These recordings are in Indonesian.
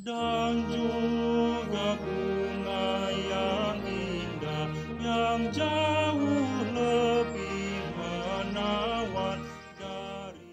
dan juga bunga yang indah yang jauh lebih menawan dari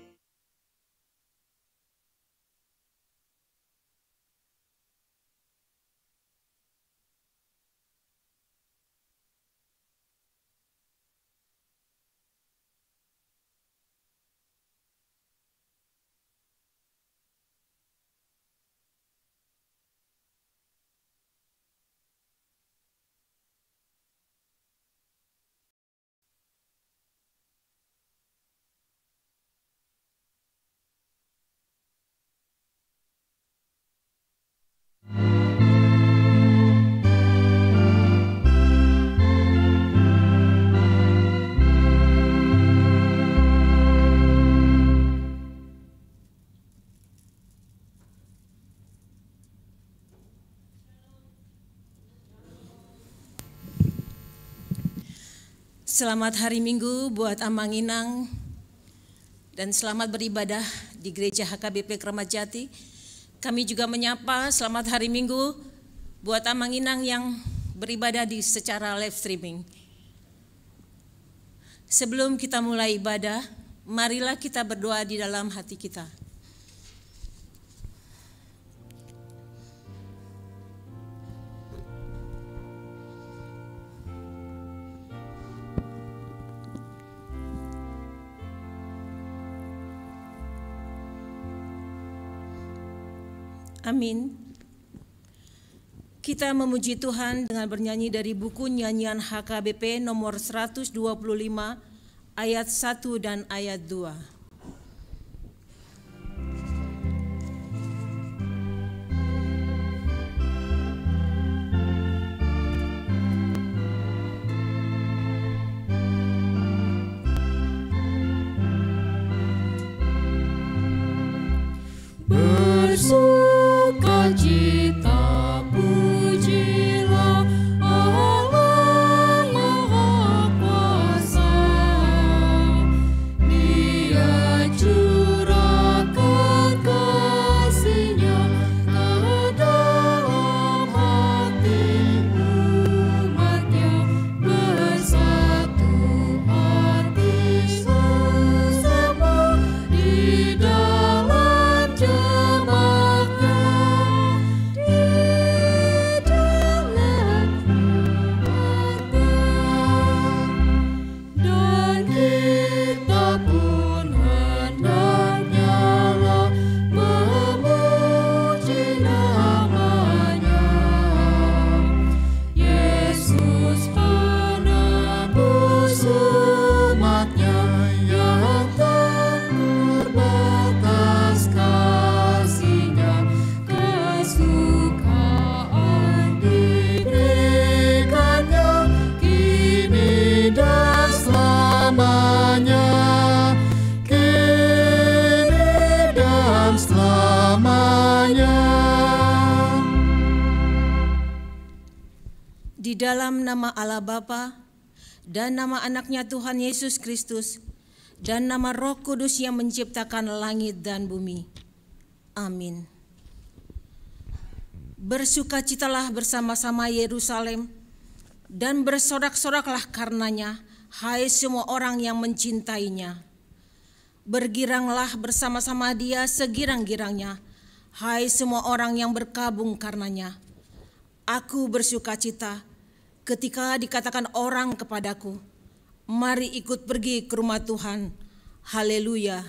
Selamat hari Minggu buat Amanginang dan selamat beribadah di Gereja HKBP Kramat Jati. Kami juga menyapa selamat hari Minggu buat Amanginang yang beribadah secara live streaming. Sebelum kita mulai ibadah, marilah kita berdoa di dalam hati kita. Amin. Kita memuji Tuhan dengan bernyanyi dari buku nyanyian HKBP nomor 125 ayat 1 dan ayat 2. Sukacita pujilah Allah Maha Kuasa, Dia curahkan kasih-Nya ke dalam hati umat-Nya, bersatu hati sesama di dalam jemaat-Nya, di dalam jemaat-Nya. Dan kita pun hendaknya lah memuji nama-Nya, Yesus penebus umat-Nya yang tak terbatas kasih-Nya, kesukaan diberikan-Nya kini dan selamanya, kini dan selamanya. Di dalam nama Allah Bapa dan nama anaknya Tuhan Yesus Kristus dan nama Roh Kudus yang menciptakan langit dan bumi. Amin. Bersukacitalah bersama-sama Yerusalem dan bersorak-soraklah karenanya, hai semua orang yang mencintainya. Bergiranglah bersama-sama Dia segirang-girangnya, hai semua orang yang berkabung karenanya. Aku bersukacita ketika dikatakan orang kepadaku, mari ikut pergi ke rumah Tuhan. Haleluya.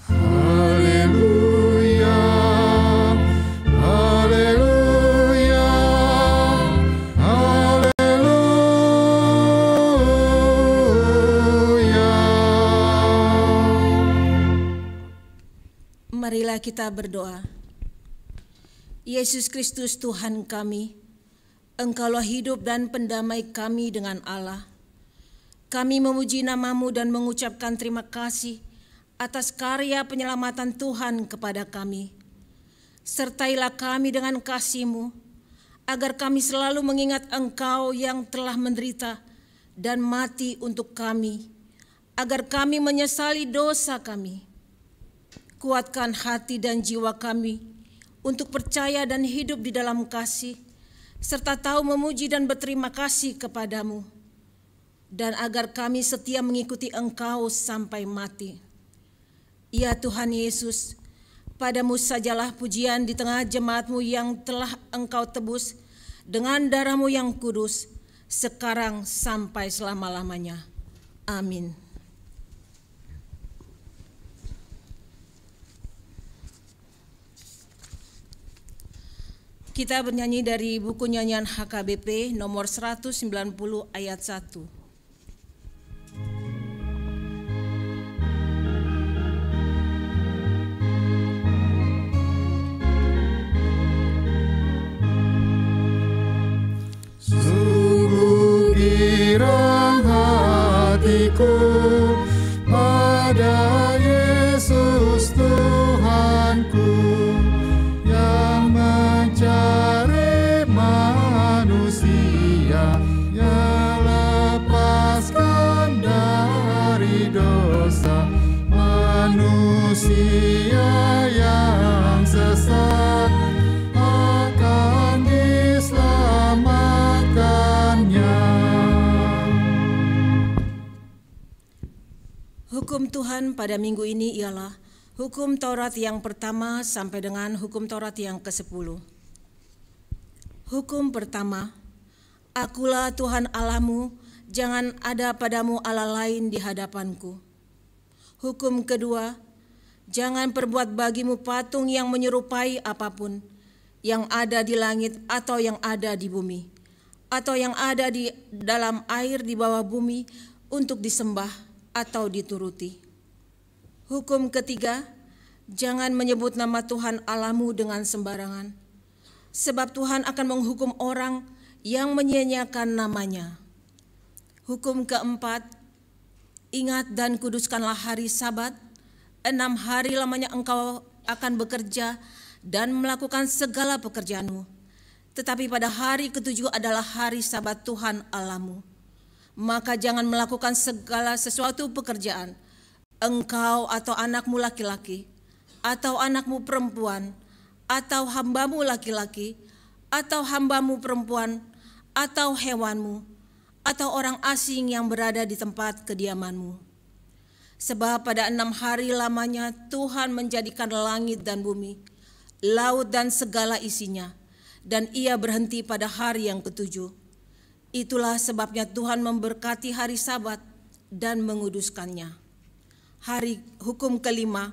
Haleluya, haleluya, haleluya. Marilah kita berdoa. Yesus Kristus Tuhan kami, Engkaulah hidup dan pendamai kami dengan Allah. Kami memuji nama-Mu dan mengucapkan terima kasih atas karya penyelamatan Tuhan kepada kami. Sertailah kami dengan kasih-Mu, agar kami selalu mengingat Engkau yang telah menderita dan mati untuk kami, agar kami menyesali dosa kami. Kuatkan hati dan jiwa kami untuk percaya dan hidup di dalam kasih, serta tahu memuji dan berterima kasih kepadamu, dan agar kami setia mengikuti Engkau sampai mati. Ya Tuhan Yesus, padamu sajalah pujian di tengah jemaat-Mu yang telah Engkau tebus dengan darah-Mu yang kudus, sekarang sampai selama-lamanya. Amin. Kita bernyanyi dari buku nyanyian HKBP nomor 190 ayat 1. Sungguh girang hatiku pada Yesus Tuhanku, yang mencari manusia, yang lepaskan dari dosa manusia yang sesat, akan diselamatkannya. Hukum Tuhan pada minggu ini ialah hukum Taurat yang pertama sampai dengan hukum Taurat yang ke-10. Hukum pertama, Akulah Tuhan Allahmu, jangan ada padamu Allah lain di hadapanku. Hukum kedua, jangan perbuat bagimu patung yang menyerupai apapun, yang ada di langit atau yang ada di bumi, atau yang ada di dalam air di bawah bumi untuk disembah atau dituruti. Hukum ketiga, jangan menyebut nama Tuhan Allahmu dengan sembarangan, sebab Tuhan akan menghukum orang yang menyia-nyiakan namanya. Hukum keempat, ingat dan kuduskanlah hari Sabat, 6 hari lamanya engkau akan bekerja dan melakukan segala pekerjaanmu. Tetapi pada hari ke-7 adalah hari Sabat Tuhan Allahmu. Maka jangan melakukan segala sesuatu pekerjaan, engkau atau anakmu laki-laki, atau anakmu perempuan, atau hambamu laki-laki, atau hambamu perempuan, atau hewanmu, atau orang asing yang berada di tempat kediamanmu. Sebab pada 6 hari lamanya Tuhan menjadikan langit dan bumi, laut dan segala isinya, dan Ia berhenti pada hari yang ke-7. Itulah sebabnya Tuhan memberkati hari Sabat dan menguduskannya. Hukum kelima,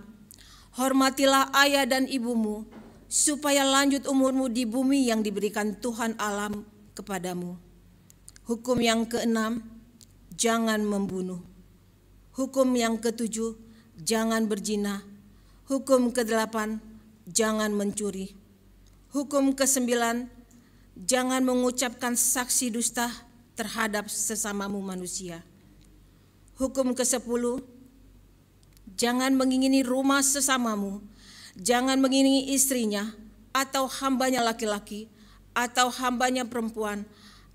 hormatilah ayah dan ibumu, supaya lanjut umurmu di bumi yang diberikan Tuhan Allah kepadamu. Hukum yang keenam, jangan membunuh. Hukum yang ke-7, jangan berzina. Hukum ke-8, jangan mencuri. Hukum ke-9, jangan mengucapkan saksi dusta terhadap sesamamu manusia. Hukum ke-10, jangan mengingini rumah sesamamu, jangan mengingini istrinya, atau hambanya laki-laki, atau hambanya perempuan,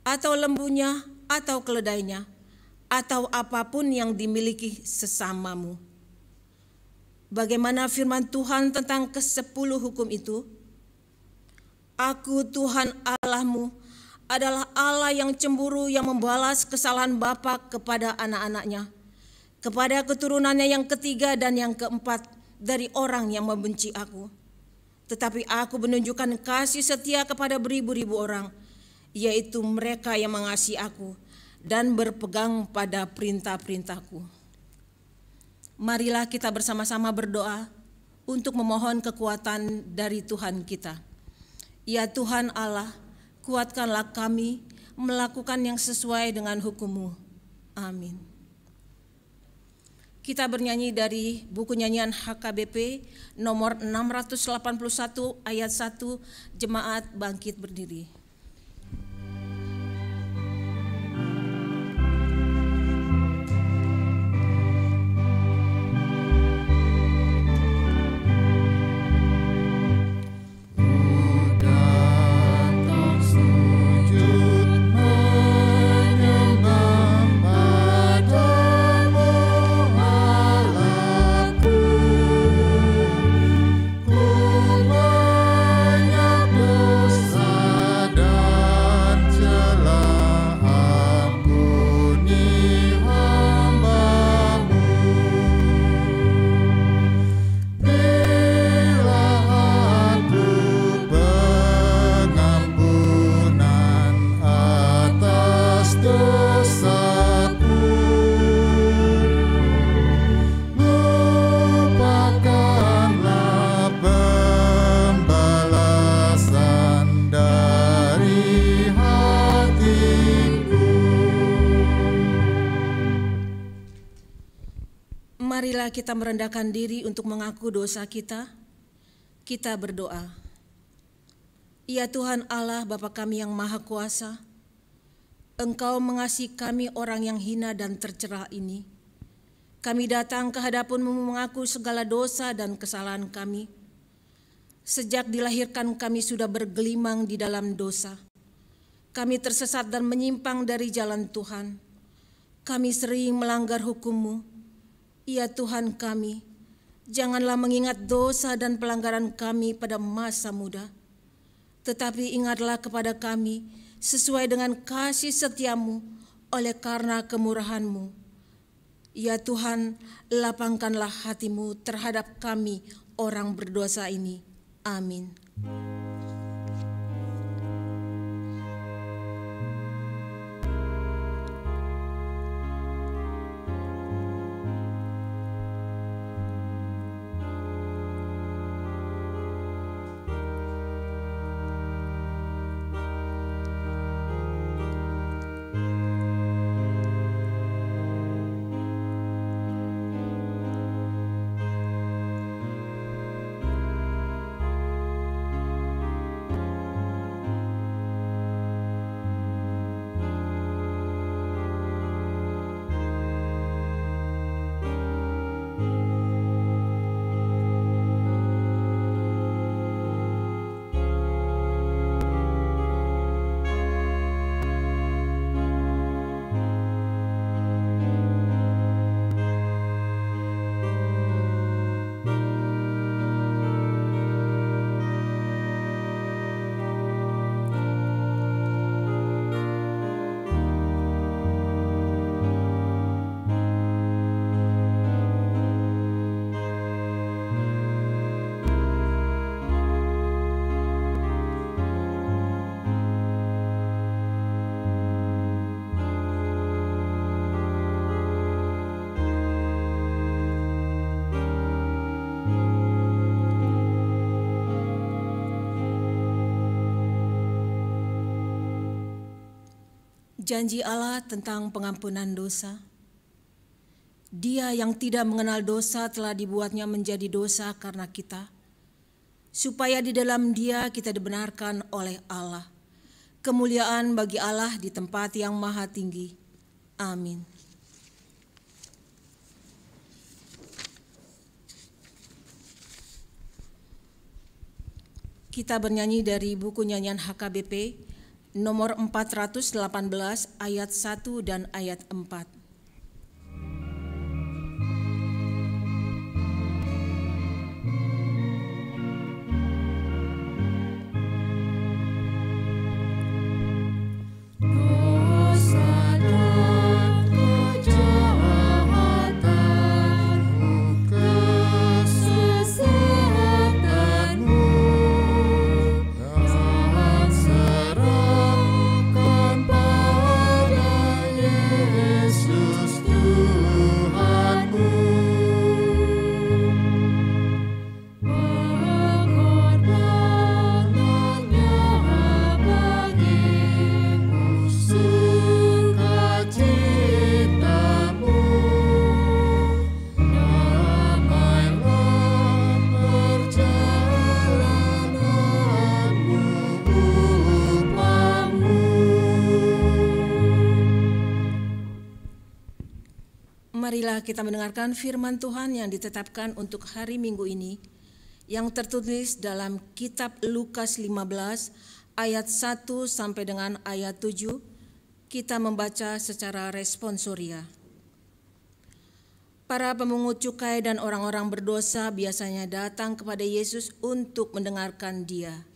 atau lembunya, atau keledainya, atau apapun yang dimiliki sesamamu. Bagaimana firman Tuhan tentang ke-10 hukum itu? Aku Tuhan Allahmu adalah Allah yang cemburu, yang membalas kesalahan bapa kepada anak-anaknya, kepada keturunannya yang ketiga dan yang keempat dari orang yang membenci aku. Tetapi aku menunjukkan kasih setia kepada beribu-ribu orang, yaitu mereka yang mengasihi aku dan berpegang pada perintah-perintahku. Marilah kita bersama-sama berdoa untuk memohon kekuatan dari Tuhan kita. Ya Tuhan Allah, kuatkanlah kami melakukan yang sesuai dengan hukum-Mu. Amin. Kita bernyanyi dari buku nyanyian HKBP nomor 681 ayat 1, Jemaat Bangkit Berdiri. Marilah kita merendahkan diri untuk mengaku dosa kita. Kita berdoa. Ya Tuhan Allah Bapa kami yang Maha Kuasa, Engkau mengasihi kami orang yang hina dan tercela ini. Kami datang ke hadapan-Mu mengaku segala dosa dan kesalahan kami. Sejak dilahirkan kami sudah bergelimang di dalam dosa. Kami tersesat dan menyimpang dari jalan Tuhan. Kami sering melanggar hukum-Mu. Ya Tuhan kami, janganlah mengingat dosa dan pelanggaran kami pada masa muda, tetapi ingatlah kepada kami sesuai dengan kasih setia-Mu oleh karena kemurahan-Mu. Ya Tuhan, lapangkanlah hati-Mu terhadap kami orang berdosa ini. Amin. Janji Allah tentang pengampunan dosa. Dia yang tidak mengenal dosa telah dibuatnya menjadi dosa karena kita, supaya di dalam Dia kita dibenarkan oleh Allah. Kemuliaan bagi Allah di tempat yang maha tinggi. Amin. Kita bernyanyi dari buku nyanyian HKBP nomor 418 ayat 1 dan ayat 4. Marilah kita mendengarkan firman Tuhan yang ditetapkan untuk hari Minggu ini, yang tertulis dalam kitab Lukas 15 ayat 1 sampai dengan ayat 7. Kita membaca secara responsoria. Para pemungut cukai dan orang-orang berdosa biasanya datang kepada Yesus untuk mendengarkan Dia.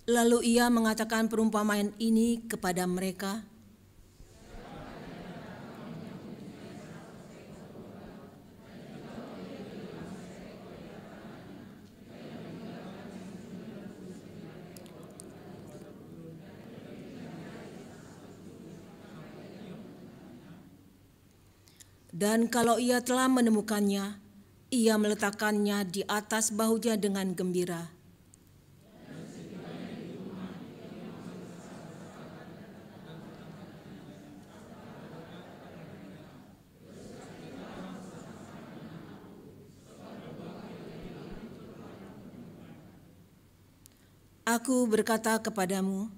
Lalu Ia mengatakan perumpamaan ini kepada mereka. Dan kalau ia telah menemukannya, Ia meletakkannya di atas bahunya dengan gembira. Aku berkata kepadamu,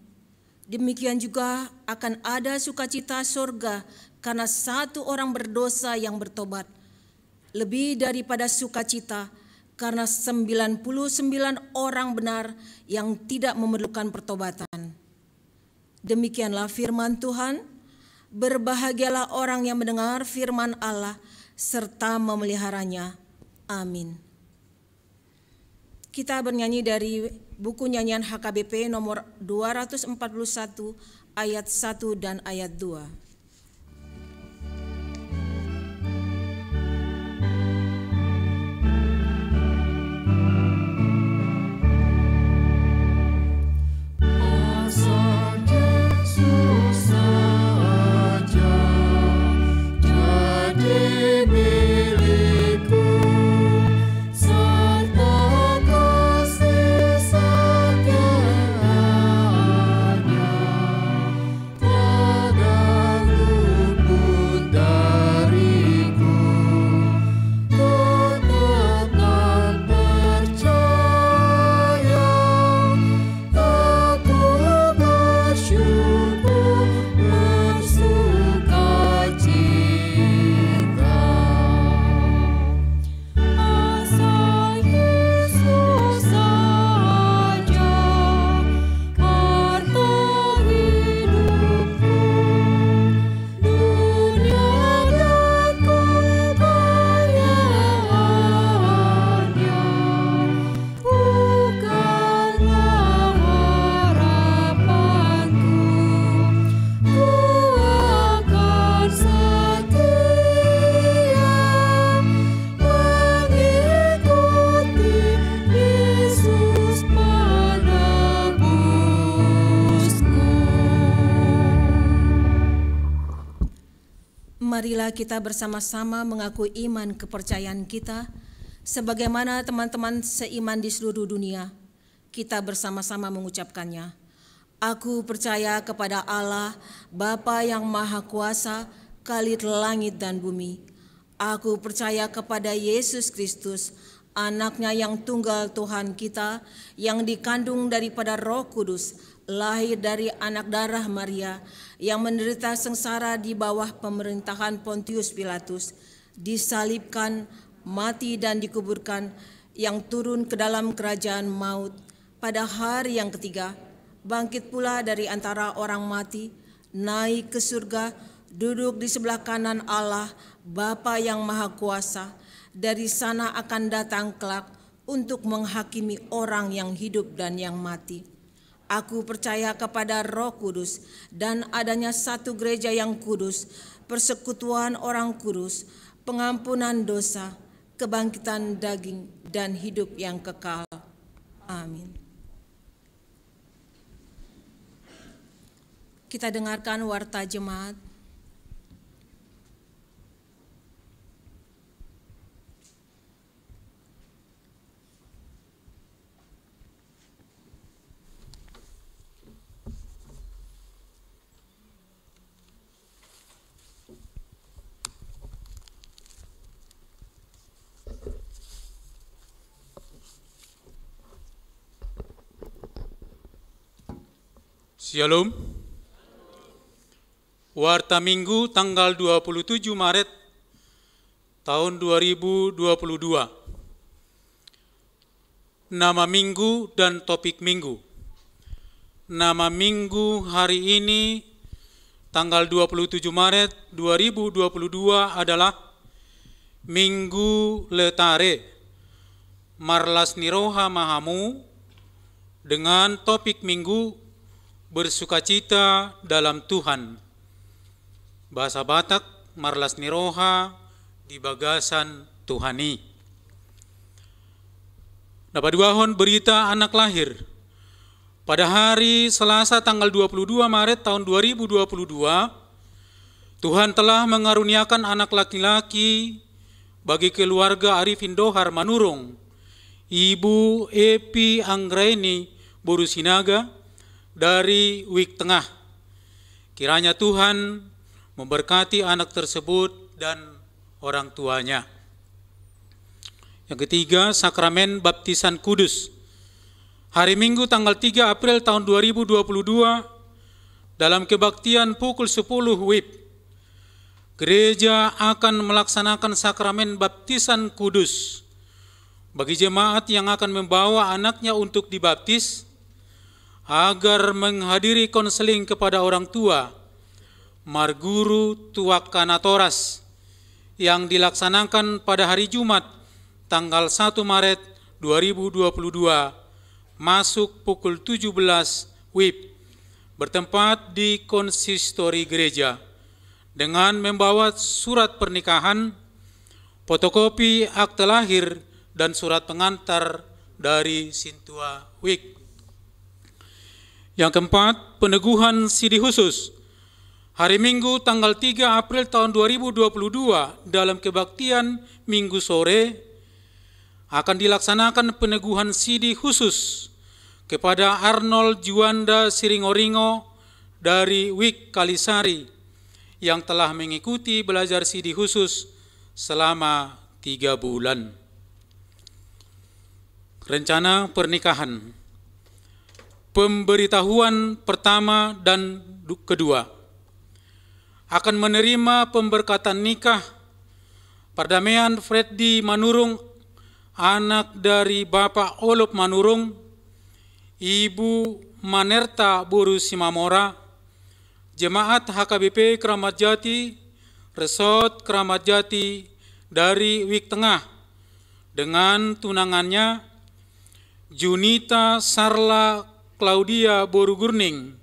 demikian juga akan ada sukacita surga karena satu orang berdosa yang bertobat, lebih daripada sukacita karena 99 orang benar yang tidak memerlukan pertobatan. Demikianlah firman Tuhan. Berbahagialah orang yang mendengar firman Allah serta memeliharanya. Amin. Kita bernyanyi dari buku nyanyian HKBP nomor 241 ayat 1 dan ayat 2. Marilah kita bersama-sama mengaku iman kepercayaan kita, sebagaimana teman-teman seiman di seluruh dunia. Kita bersama-sama mengucapkannya. Aku percaya kepada Allah, Bapa yang Maha Kuasa, Khalid langit dan bumi. Aku percaya kepada Yesus Kristus, Anaknya yang tunggal Tuhan kita, yang dikandung daripada Roh Kudus, lahir dari anak darah Maria, yang menderita sengsara di bawah pemerintahan Pontius Pilatus, disalibkan, mati dan dikuburkan, yang turun ke dalam kerajaan maut, pada hari yang ketiga, bangkit pula dari antara orang mati, naik ke surga, duduk di sebelah kanan Allah, Bapa yang Maha Kuasa. Dari sana akan datang kelak untuk menghakimi orang yang hidup dan yang mati. Aku percaya kepada Roh Kudus dan adanya satu gereja yang kudus, persekutuan orang kudus, pengampunan dosa, kebangkitan daging, dan hidup yang kekal. Amin. Kita dengarkan warta jemaat. Shalom. Warta Minggu tanggal 27 Maret tahun 2022. Nama Minggu dan topik Minggu. Nama Minggu hari ini tanggal 27 Maret 2022 adalah Minggu Letare Marlas Niroha Mahamu, dengan topik Minggu bersukacita dalam Tuhan. Bahasa Batak, Marlas Niroha di bagasan Tuhani. Dapat duahon berita anak lahir. Pada hari Selasa tanggal 22 Maret tahun 2022, Tuhan telah mengaruniakan anak laki-laki bagi keluarga Arifin Dohar Manurung, Ibu Epi Anggraini Borusinaga dari Wik Tengah. Kiranya Tuhan memberkati anak tersebut dan orang tuanya. Yang ketiga, sakramen baptisan kudus. Hari Minggu tanggal 3 April tahun 2022 dalam kebaktian pukul 10 WIB, gereja akan melaksanakan sakramen baptisan kudus bagi jemaat yang akan membawa anaknya untuk dibaptis agar menghadiri konseling kepada orang tua Marguru Tuakanatoras yang dilaksanakan pada hari Jumat tanggal 1 Maret 2022 masuk pukul 17 WIB bertempat di konsistori gereja dengan membawa surat pernikahan, fotokopi akte lahir, dan surat pengantar dari Sintua WIK. Yang keempat, peneguhan sidi khusus. Hari Minggu tanggal 3 April tahun 2022 dalam kebaktian Minggu sore akan dilaksanakan peneguhan sidi khusus kepada Arnold Juanda Siringoringo dari WIK Kalisari yang telah mengikuti belajar sidi khusus selama 3 bulan. Rencana pernikahan. Pemberitahuan pertama dan kedua. Akan menerima pemberkatan nikah Perdamaian Freddy Manurung, anak dari Bapak Olop Manurung, Ibu Manerta Boru Simamora, Jemaat HKBP Keramat Jati, Resort Keramat Jati dari Wik Tengah, dengan tunangannya Junita Sarla Claudia Boru Gurning,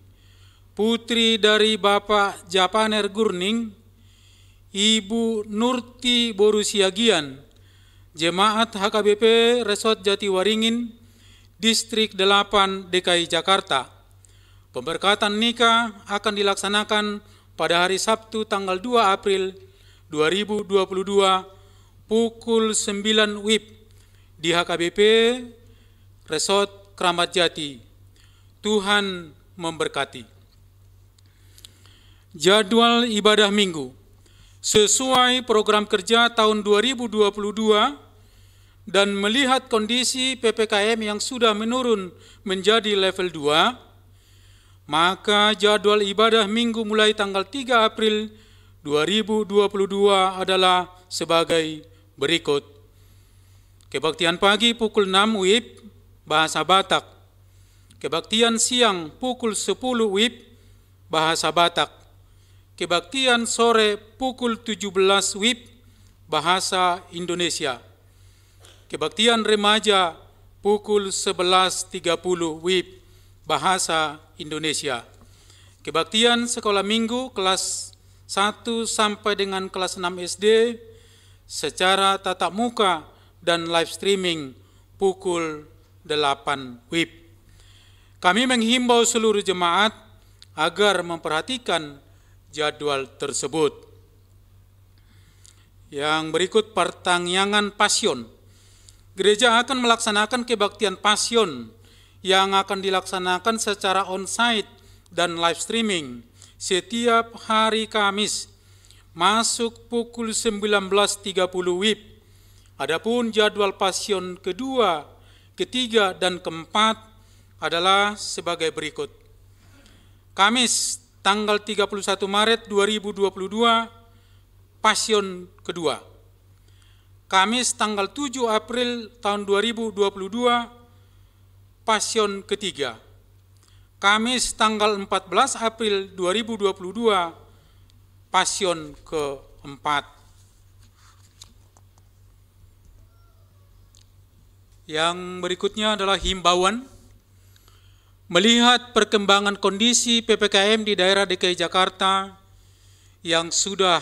putri dari Bapak Japaner Gurning, Ibu Nurti Boru Siagian, Jemaat HKBP Resort Jatiwaringin, Distrik 8 DKI Jakarta. Pemberkatan nikah akan dilaksanakan pada hari Sabtu tanggal 2 April 2022 pukul 9 WIB di HKBP Resort Keramat Jati. Tuhan memberkati. Jadwal ibadah minggu sesuai program kerja tahun 2022 dan melihat kondisi PPKM yang sudah menurun menjadi level 2, maka jadwal ibadah minggu mulai tanggal 3 April 2022 adalah sebagai berikut. Kebaktian pagi pukul 6 WIB bahasa Batak. Kebaktian siang pukul 10 WIB bahasa Batak. Kebaktian sore pukul 17 WIB bahasa Indonesia. Kebaktian remaja pukul 11.30 WIB bahasa Indonesia. Kebaktian sekolah minggu kelas 1 sampai dengan kelas 6 SD secara tatap muka dan live streaming pukul 8 WIB. Kami menghimbau seluruh jemaat agar memperhatikan jadwal tersebut. Yang berikut pertangyangan Pasion. Gereja akan melaksanakan kebaktian Pasion yang akan dilaksanakan secara on-site dan live streaming setiap hari Kamis masuk pukul 19.30 WIB. Adapun jadwal Pasion kedua, ketiga, dan keempat adalah sebagai berikut. Kamis tanggal 31 Maret 2022 Pasion kedua. Kamis tanggal 7 April tahun 2022 Pasion ketiga. Kamis tanggal 14 April 2022 Pasion keempat. Yang berikutnya adalah himbauan. Melihat perkembangan kondisi PPKM di daerah DKI Jakarta yang sudah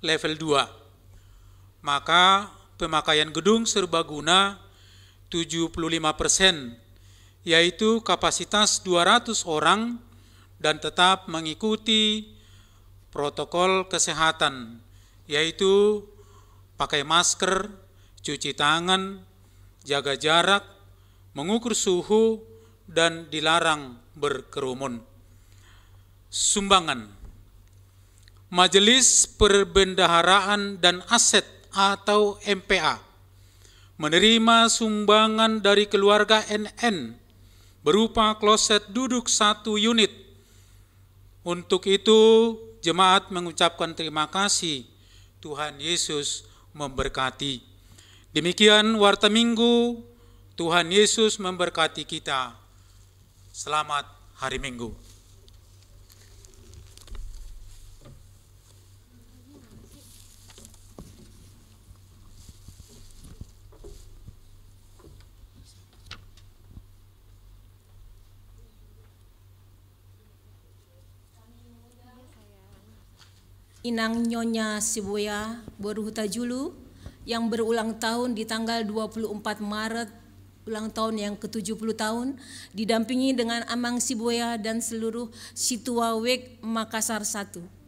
level 2, maka pemakaian gedung serbaguna 75%, yaitu kapasitas 200 orang dan tetap mengikuti protokol kesehatan, yaitu pakai masker, cuci tangan, jaga jarak, mengukur suhu, dan dilarang berkerumun. Sumbangan. Majelis Perbendaharaan dan Aset atau MPA menerima sumbangan dari keluarga NN berupa kloset duduk 1 unit. Untuk itu, jemaat mengucapkan terima kasih. Tuhan Yesus memberkati. Demikian Warta Minggu. Tuhan Yesus memberkati kita. Selamat hari Minggu. Inang Nyonya Sibuya Boruhutajulu yang berulang tahun di tanggal 24 Maret, ulang tahun yang ke-70 tahun, didampingi dengan Amang Sibuya dan seluruh Situa Wek Makassar 1.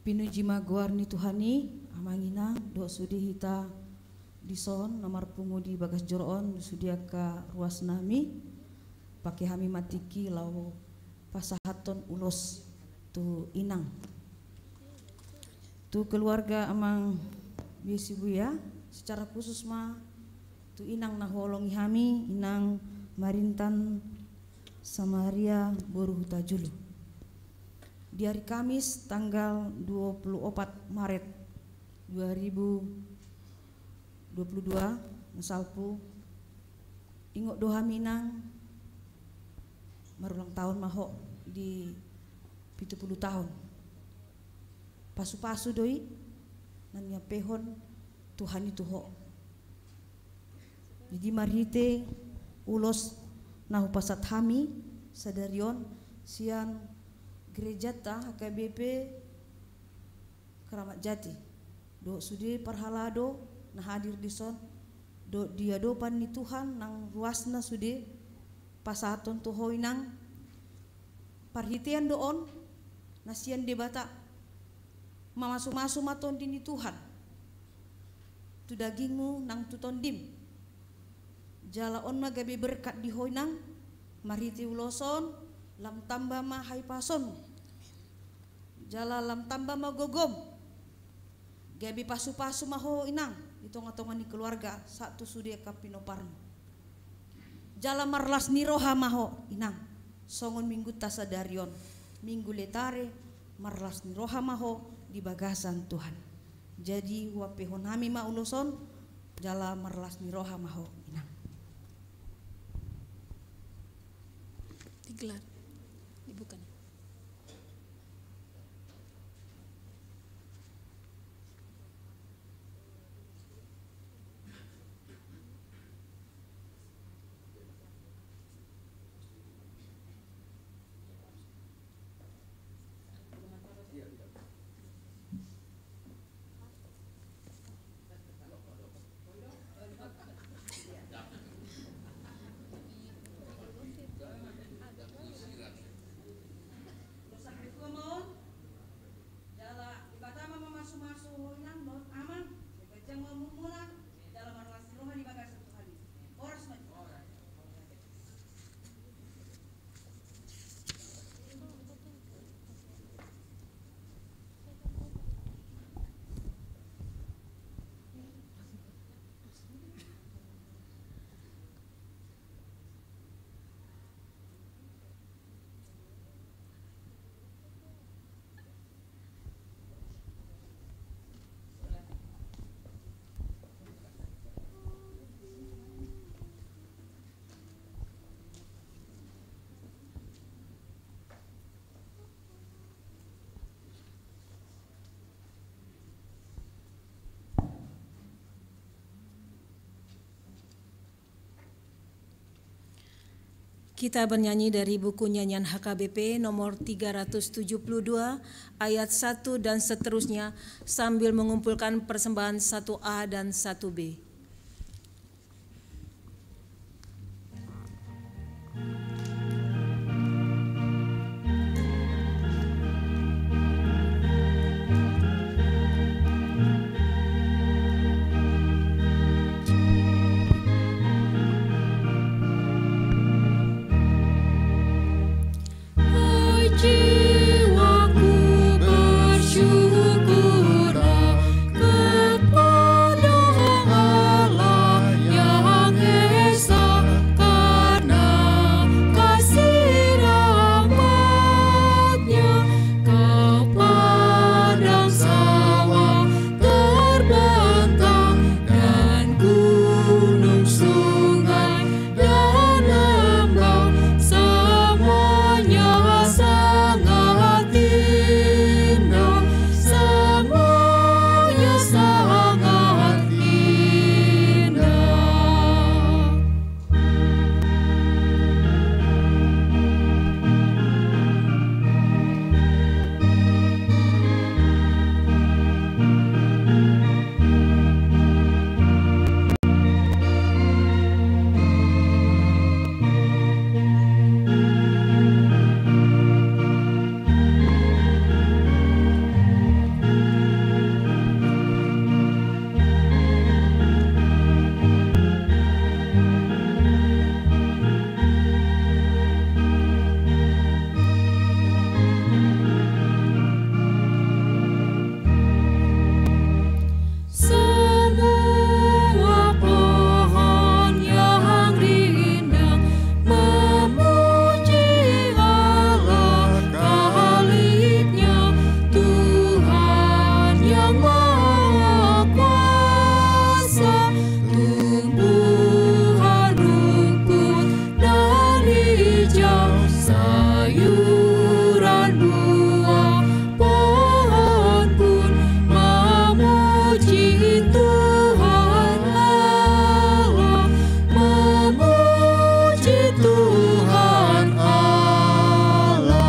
Pinuji maguarni Tuhani, amangina do sudi hita dison nomor pungudi bagas joron sudiaka ruas nami pakai hami matiki lau pasahaton ulos tu inang tu keluarga amang biasi buya secara khusus ma tu inang naholongi hami inang Marintan Samaria Boruhutajulu. Di hari Kamis tanggal 24 Maret 2022 Nasalpu ingok doha minang marulang tahun maho di 70 tahun pasu-pasu doi nanya pehon Tuhan itu ho jadi marite ulos nahu pasat hami sadarion sian gereja ta HKBP Keramat Jati do sudi parhalado nah hadir di son do dia do pan ni Tuhan nang ruasna sudi pasaton tu hoinang parhitian doon nasian debata mamasu-masu maton dini Tuhan tu dagingmu nang tu tondim jala on magabi berkat di hoinang marhiti uloson lam tambah ma hai pason jala lam tambah ma gogom gabi pasu-pasu maho inang itonga-tonga ni keluarga satu sudia kapinoparno jala marlas niroha maho inang songon minggu tasadarion minggu letare marlas niroha maho di bagasan Tuhan jadi wapehon hami ma uloson jala marlas niroha maho inang digelar. Bukan. Kita bernyanyi dari buku nyanyian HKBP nomor 372 ayat 1 dan seterusnya sambil mengumpulkan persembahan 1A dan 1B. Jiwaku bersyukur kepada Allah yang esa karena kasih rahmat-Nya. Ke padang sawah terbentang dan gunung sungai dan lembah semuanya sangat indah, semuanya sangat indah. Semua pohon yang rindang memuji Allah Khalid-Nya, Tuhan yang Maha Kuasa. Tumbuhan rumput dan hijau, sayuran buah pohon pun memuji Tuhan Allah, memuji Tuhan Allah.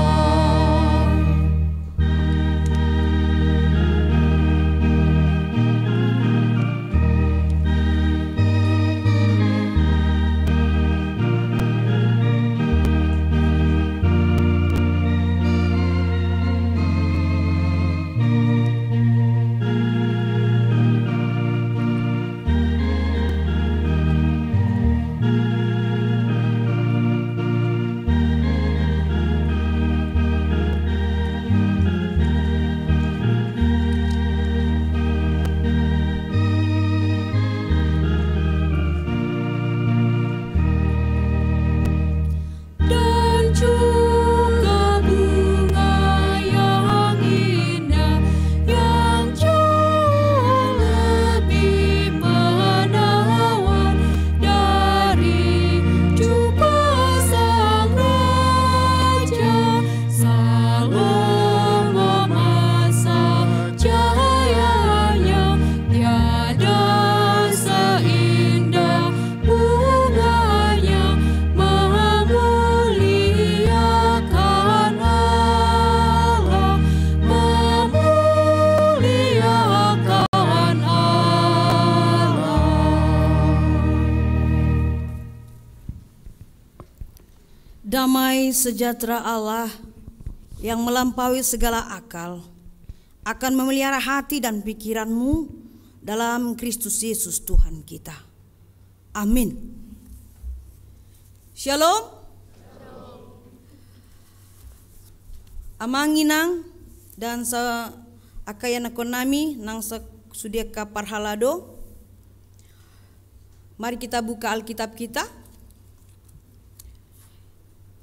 Dan juga bunga yang indah yang jauh lebih menawan dari jubah sang raja Salomo masa jayanya. Tiada seindah bunganya, memuliakan Allah, memuliakan Allah. Damai sejahtera Allah yang melampaui segala akal akan memelihara hati dan pikiranmu dalam Kristus Yesus Tuhan kita. Amin. Shalom. Amanginang dan sa akayana konami nang sa sudiaka parhalado. Mari kita buka Alkitab kita.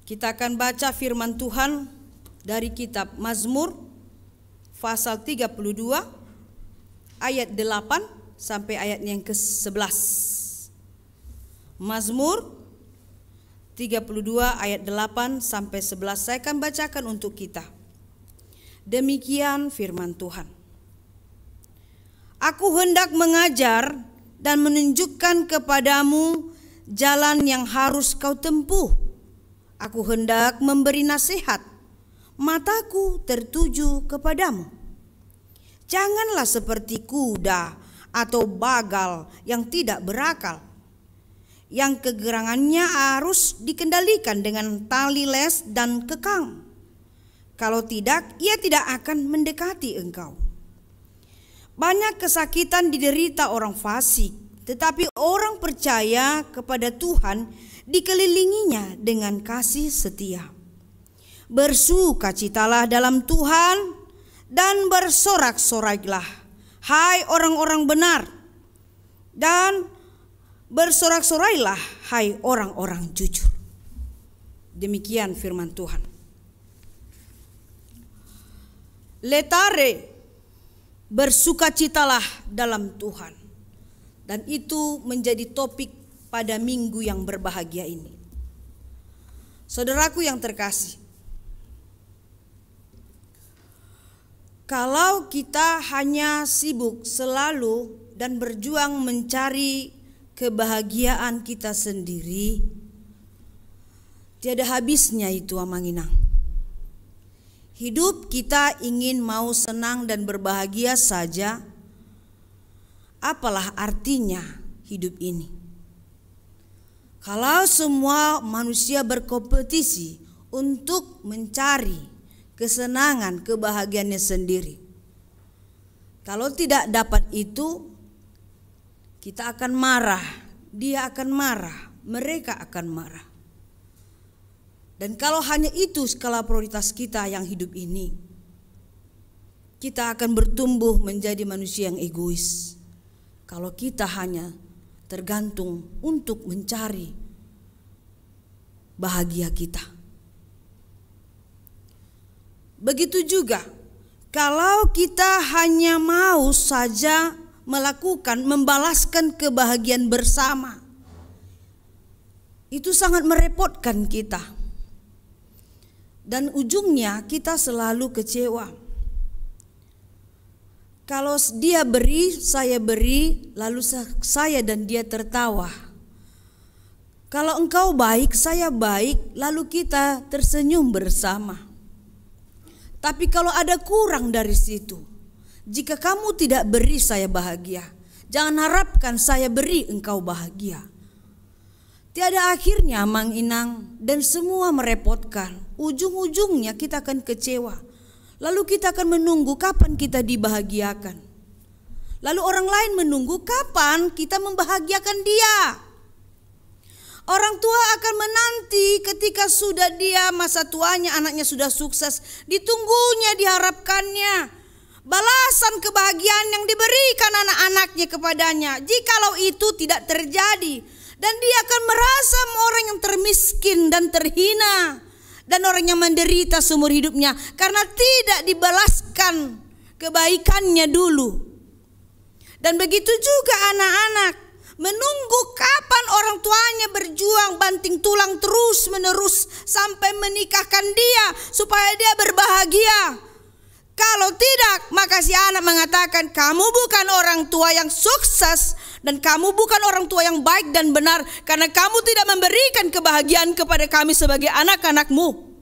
Kita akan baca firman Tuhan dari kitab Mazmur pasal 32 ayat 8 sampai ayat yang ke-11. Mazmur 32 ayat 8 sampai 11 saya akan bacakan untuk kita. Demikian firman Tuhan. Aku hendak mengajar dan menunjukkan kepadamu jalan yang harus kau tempuh. Aku hendak memberi nasihat, mataku tertuju kepadamu. Janganlah seperti kuda atau bagal yang tidak berakal, yang kegerangannya harus dikendalikan dengan tali les dan kekang. Kalau tidak, ia tidak akan mendekati engkau. Banyak kesakitan diderita orang fasik, tetapi orang percaya kepada Tuhan dikelilinginya dengan kasih setia. Bersukacitalah dalam Tuhan dan bersorak-sorailah, hai orang-orang benar, dan bersorak-sorailah, hai orang-orang jujur. Demikian firman Tuhan. Letare, bersukacitalah dalam Tuhan. Dan itu menjadi topik pada minggu yang berbahagia ini. Saudaraku yang terkasih, kalau kita hanya sibuk selalu dan berjuang mencari kebahagiaan kita sendiri, tiada habisnya itu amanginang. Hidup kita ingin mau senang dan berbahagia saja, apalah artinya hidup ini? Kalau semua manusia berkompetisi untuk mencari kesenangan, kebahagiaannya sendiri, kalau tidak dapat itu, kita akan marah, dia akan marah, mereka akan marah. Dan kalau hanya itu skala prioritas kita yang hidup ini, kita akan bertumbuh menjadi manusia yang egois. Kalau kita hanya tergantung untuk mencari bahagia kita. Begitu juga kalau kita hanya mau saja melakukan, membalaskan kebahagiaan bersama, itu sangat merepotkan kita. Dan ujungnya kita selalu kecewa. Kalau dia beri, saya beri, lalu saya dan dia tertawa. Kalau engkau baik, saya baik, lalu kita tersenyum bersama. Tapi kalau ada kurang dari situ, jika kamu tidak beri saya bahagia, jangan harapkan saya beri engkau bahagia. Tiada akhirnya Mang Inang, dan semua merepotkan. Ujung-ujungnya kita akan kecewa. Lalu kita akan menunggu kapan kita dibahagiakan. Lalu orang lain menunggu kapan kita membahagiakan dia. Orang tua akan menanti ketika sudah dia masa tuanya, anaknya sudah sukses, ditunggunya, diharapkannya balasan kebahagiaan yang diberikan anak-anaknya kepadanya. Jikalau itu tidak terjadi, dan dia akan merasa orang yang termiskin dan terhina, dan orang yang menderita seumur hidupnya karena tidak dibalaskan kebaikannya dulu. Dan begitu juga anak-anak menunggu kapan orang tuanya berjuang banting tulang terus menerus sampai menikahkan dia supaya dia berbahagia. Kalau tidak, maka si anak mengatakan, kamu bukan orang tua yang sukses dan kamu bukan orang tua yang baik dan benar karena kamu tidak memberikan kebahagiaan kepada kami sebagai anak-anakmu.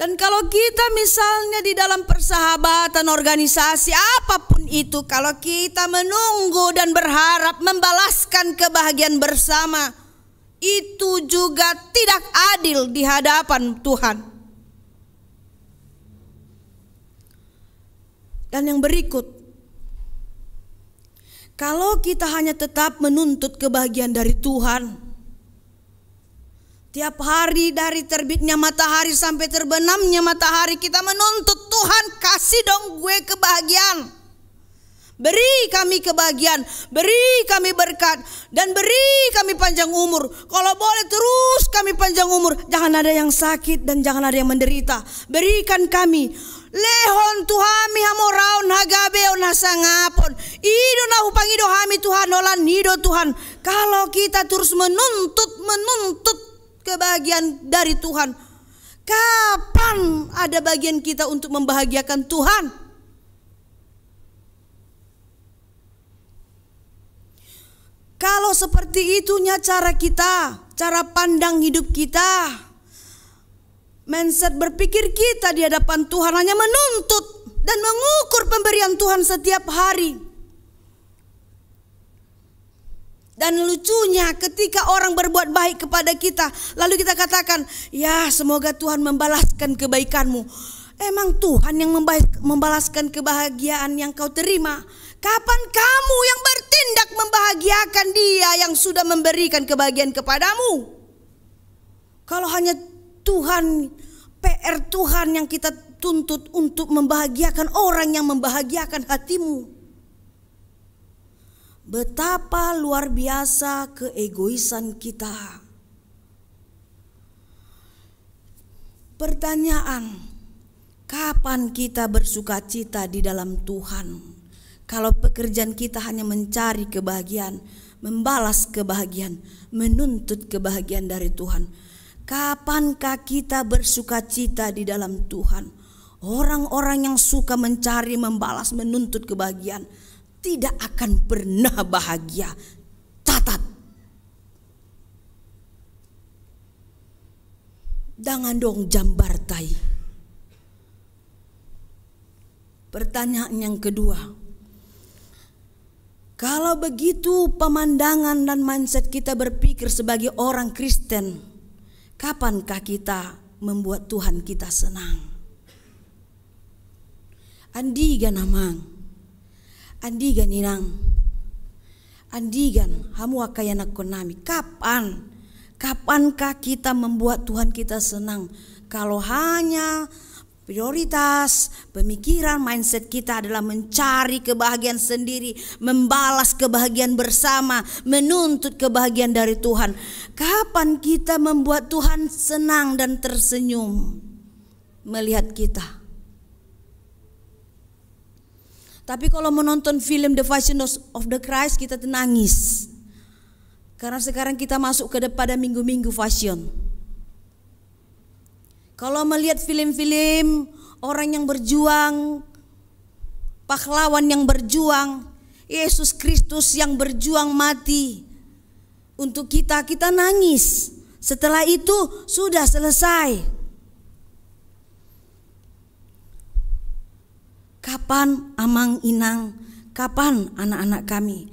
Dan kalau kita misalnya di dalam persahabatan, organisasi, apapun itu, kalau kita menunggu dan berharap membalaskan kebahagiaan bersama, itu juga tidak adil di hadapan Tuhan. Dan yang berikut, kalau kita hanya tetap menuntut kebahagiaan dari Tuhan, tiap hari dari terbitnya matahari sampai terbenamnya matahari kita menuntut, Tuhan kasih dong gue kebahagiaan. Beri kami kebahagiaan, beri kami berkat, dan beri kami panjang umur. Kalau boleh terus kami panjang umur, jangan ada yang sakit dan jangan ada yang menderita. Berikan kami lehon tuhami hamoraon hagabeon hasangapon ido na hupangido hami Tuhan olan hido Tuhan. Kalau kita terus menuntut kebahagiaan dari Tuhan, kapan ada bagian kita untuk membahagiakan Tuhan? Kalau seperti itunya cara kita, cara pandang hidup kita, mindset berpikir kita di hadapan Tuhan hanya menuntut dan mengukur pemberian Tuhan setiap hari. Dan lucunya ketika orang berbuat baik kepada kita, lalu kita katakan, ya semoga Tuhan membalaskan kebaikanmu. Emang Tuhan yang membalaskan kebahagiaan yang kau terima? Kapan kamu yang bertindak membahagiakan Dia yang sudah memberikan kebahagiaan kepadamu? Kalau hanya Tuhan, PR Tuhan yang kita tuntut untuk membahagiakan orang yang membahagiakan hatimu. Betapa luar biasa keegoisan kita. Pertanyaan, kapan kita bersukacita di dalam Tuhan? Kalau pekerjaan kita hanya mencari kebahagiaan, membalas kebahagiaan, menuntut kebahagiaan dari Tuhan, kapankah kita bersukacita di dalam Tuhan? Orang-orang yang suka mencari, membalas, menuntut kebahagiaan tidak akan pernah bahagia. Catat. Jangan dong jambar tai. Pertanyaan yang kedua. Kalau begitu pemandangan dan mindset kita berpikir sebagai orang Kristen, kapankah kita membuat Tuhan kita senang? Andigan amang, andigan inang, andigan hamu akayanak konami. Kapankah kita membuat Tuhan kita senang? Kalau hanya prioritas, pemikiran, mindset kita adalah mencari kebahagiaan sendiri, membalas kebahagiaan bersama, menuntut kebahagiaan dari Tuhan. Kapan kita membuat Tuhan senang dan tersenyum melihat kita? Tapi kalau menonton film The Passion of the Christ, kita nangis. Karena sekarang kita masuk pada minggu-minggu fashion. Kalau melihat film-film orang yang berjuang, pahlawan yang berjuang, Yesus Kristus yang berjuang mati untuk kita, kita nangis. Setelah itu sudah selesai. Kapan amang inang, kapan anak-anak kami,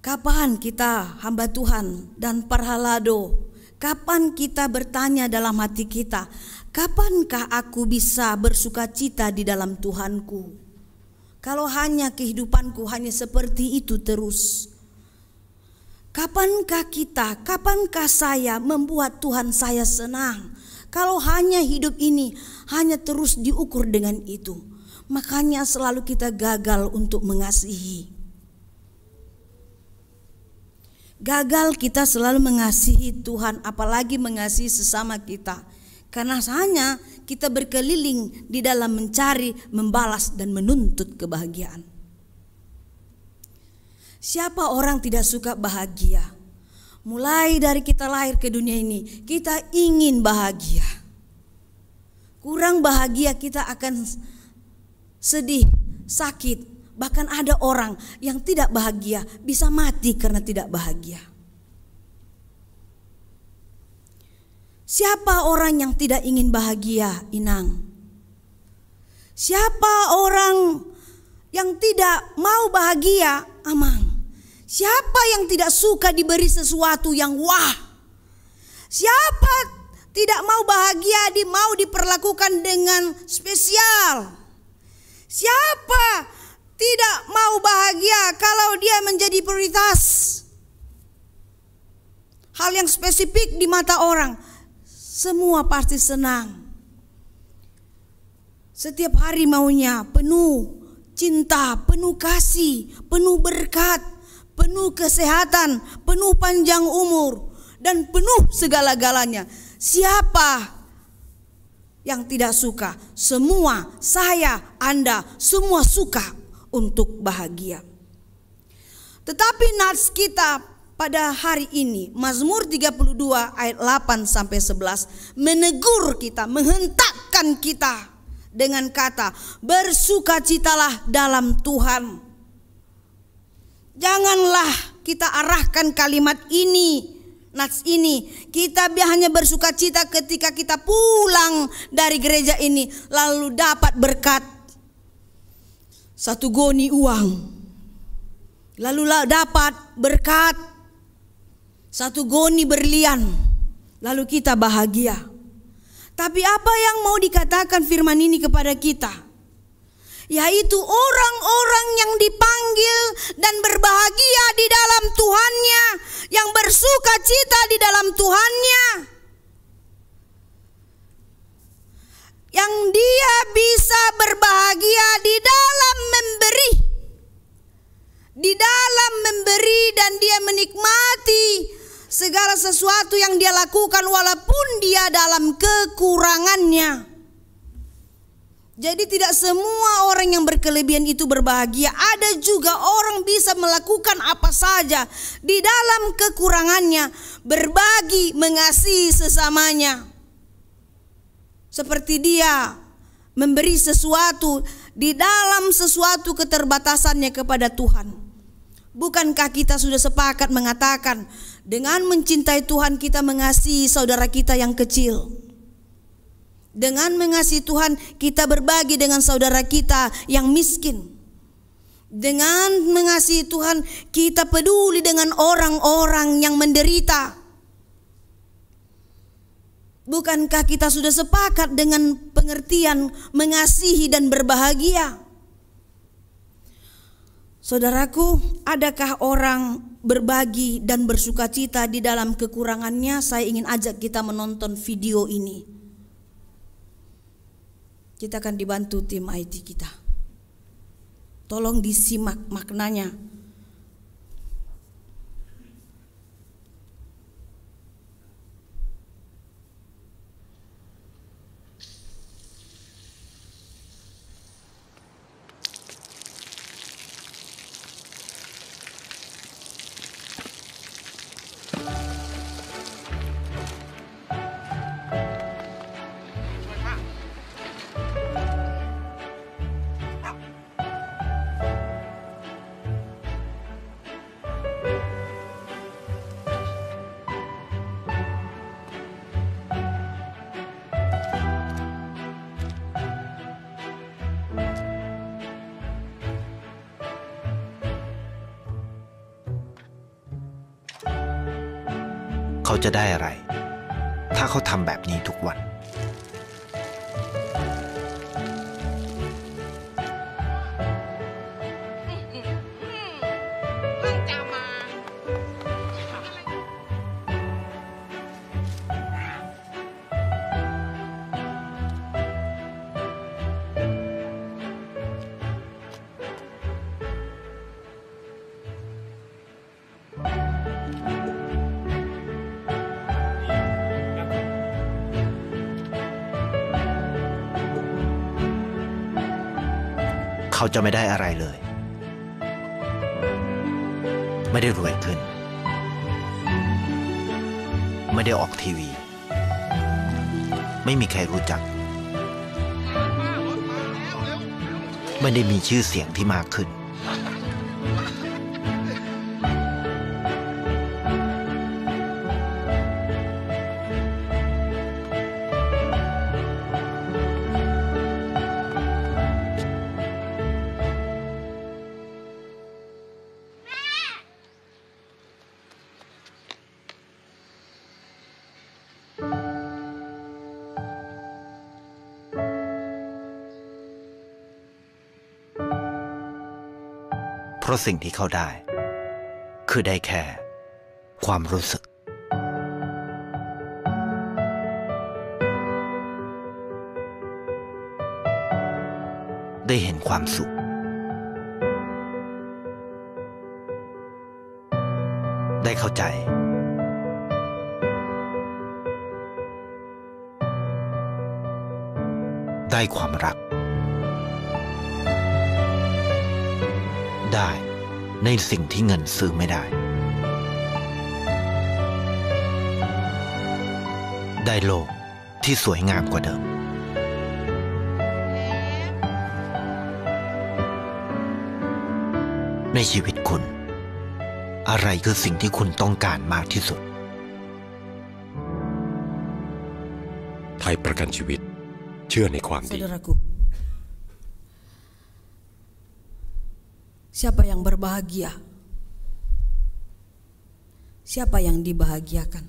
kapan kita hamba Tuhan dan parhalado, kapan kita bertanya dalam hati kita, kapankah aku bisa bersukacita di dalam Tuhanku? Kalau hanya kehidupanku hanya seperti itu terus. Kapankah kita, kapankah saya membuat Tuhan saya senang? Kalau hanya hidup ini hanya terus diukur dengan itu. Makanya selalu kita gagal untuk mengasihi. Gagal kita selalu mengasihi Tuhan, apalagi mengasihi sesama kita. Karena hanya kita berkeliling di dalam mencari, membalas dan menuntut kebahagiaan. Siapa orang tidak suka bahagia? Mulai dari kita lahir ke dunia ini, kita ingin bahagia. Kurang bahagia kita akan sedih, sakit. Bahkan ada orang yang tidak bahagia bisa mati karena tidak bahagia. Siapa orang yang tidak ingin bahagia, Inang? Siapa orang yang tidak mau bahagia, Amang? Siapa yang tidak suka diberi sesuatu yang wah? Siapa tidak mau bahagia, mau diperlakukan dengan spesial? Siapa tidak mau bahagia kalau dia menjadi prioritas? Hal yang spesifik di mata orang, semua pasti senang. Setiap hari maunya penuh cinta, penuh kasih, penuh berkat, penuh kesehatan, penuh panjang umur, dan penuh segala-galanya. Siapa yang tidak suka? Semua, saya, Anda, semua suka untuk bahagia. Tetapi nats kita pada hari ini, Mazmur 32 ayat 8 sampai 11 menegur kita, menghentakkan kita dengan kata, bersukacitalah dalam Tuhan. Janganlah kita arahkan kalimat ini, nats ini. Kita hanya bersuka cita ketika kita pulang dari gereja ini, lalu dapat berkat 1 goni uang, lalu dapat berkat 1 goni berlian, lalu kita bahagia. Tapi apa yang mau dikatakan firman ini kepada kita? Yaitu orang-orang yang dipanggil dan berbahagia di dalam Tuhannya, yang bersuka cita di dalam Tuhannya, yang dia bisa berbahagia di dalam memberi, dan dia menikmati segala sesuatu yang dia lakukan walaupun dia dalam kekurangannya. Jadi tidak semua orang yang berkelebihan itu berbahagia. Ada juga orang bisa melakukan apa saja di dalam kekurangannya, berbagi, mengasihi sesamanya. Seperti dia memberi sesuatu di dalam sesuatu keterbatasannya kepada Tuhan. Bukankah kita sudah sepakat mengatakan dengan mencintai Tuhan kita mengasihi saudara kita yang kecil? Dengan mengasihi Tuhan kita berbagi dengan saudara kita yang miskin. Dengan mengasihi Tuhan kita peduli dengan orang-orang yang menderita. Bukankah kita sudah sepakat dengan pengertian mengasihi dan berbahagia? Saudaraku, adakah orang berbagi dan bersuka cita di dalam kekurangannya? Saya ingin ajak kita menonton video ini. Kita akan dibantu tim IT kita. Tolong disimak maknanya.เขาจะได้อะไรถ้าเขาทำแบบนี้ทุกวันเขาจะไม่ได้อะไรเลยไม่ได้รวยขึ้นไม่ได้ออกทีวีไม่มีใครรู้จักไม่ได้มีชื่อเสียงที่มากขึ้นเพราะสิ่งที่เขาได้คือได้แค่ความรู้สึกได้เห็นความสุขได้เข้าใจได้ความรักได้ในสิ่งที่เงินซื้อไม่ได้ได้โลกที่สวยงามกว่าเดิมในชีวิตคุณ อะไรคือสิ่งที่คุณต้องการมากที่สุด ไทยประกันชีวิตเชื่อในความดี Saudaraku, siapa yang berbahagia? Siapa yang dibahagiakan?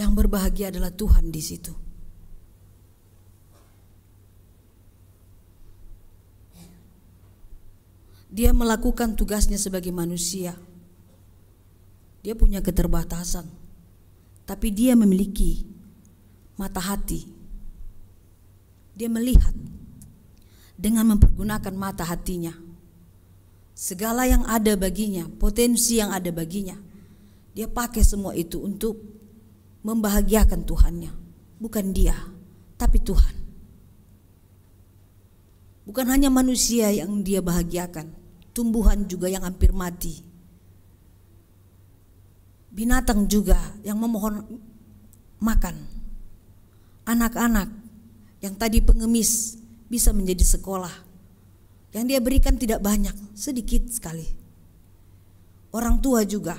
Yang berbahagia adalah Tuhan di situ. Dia melakukan tugasnya sebagai manusia. Dia punya keterbatasan, tapi dia memiliki mata hati. Dia melihat dengan mempergunakan mata hatinya. Segala yang ada baginya, potensi yang ada baginya, dia pakai semua itu untuk membahagiakan Tuhannya. Bukan dia, tapi Tuhan. Bukan hanya manusia yang dia bahagiakan, tumbuhan juga yang hampir mati. Binatang juga yang memohon makan. Anak-anak yang tadi pengemis bisa menjadi sekolah. Yang dia berikan tidak banyak, sedikit sekali. Orang tua juga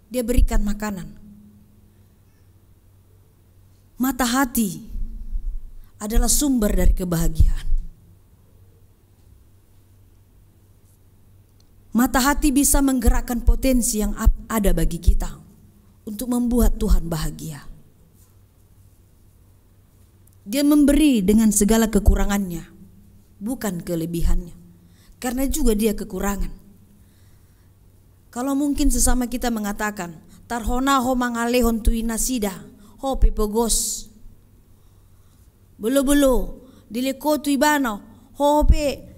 dia berikan makanan. Mata hati adalah sumber dari kebahagiaan. Mata hati bisa menggerakkan potensi yang ada bagi kita untuk membuat Tuhan bahagia. Dia memberi dengan segala kekurangannya, bukan kelebihannya. Karena juga dia kekurangan. Kalau mungkin sesama kita mengatakan, tarhona ho mangalehon tuina sida, ho pepogos. Belo-belo, dileko tuibano, ho pe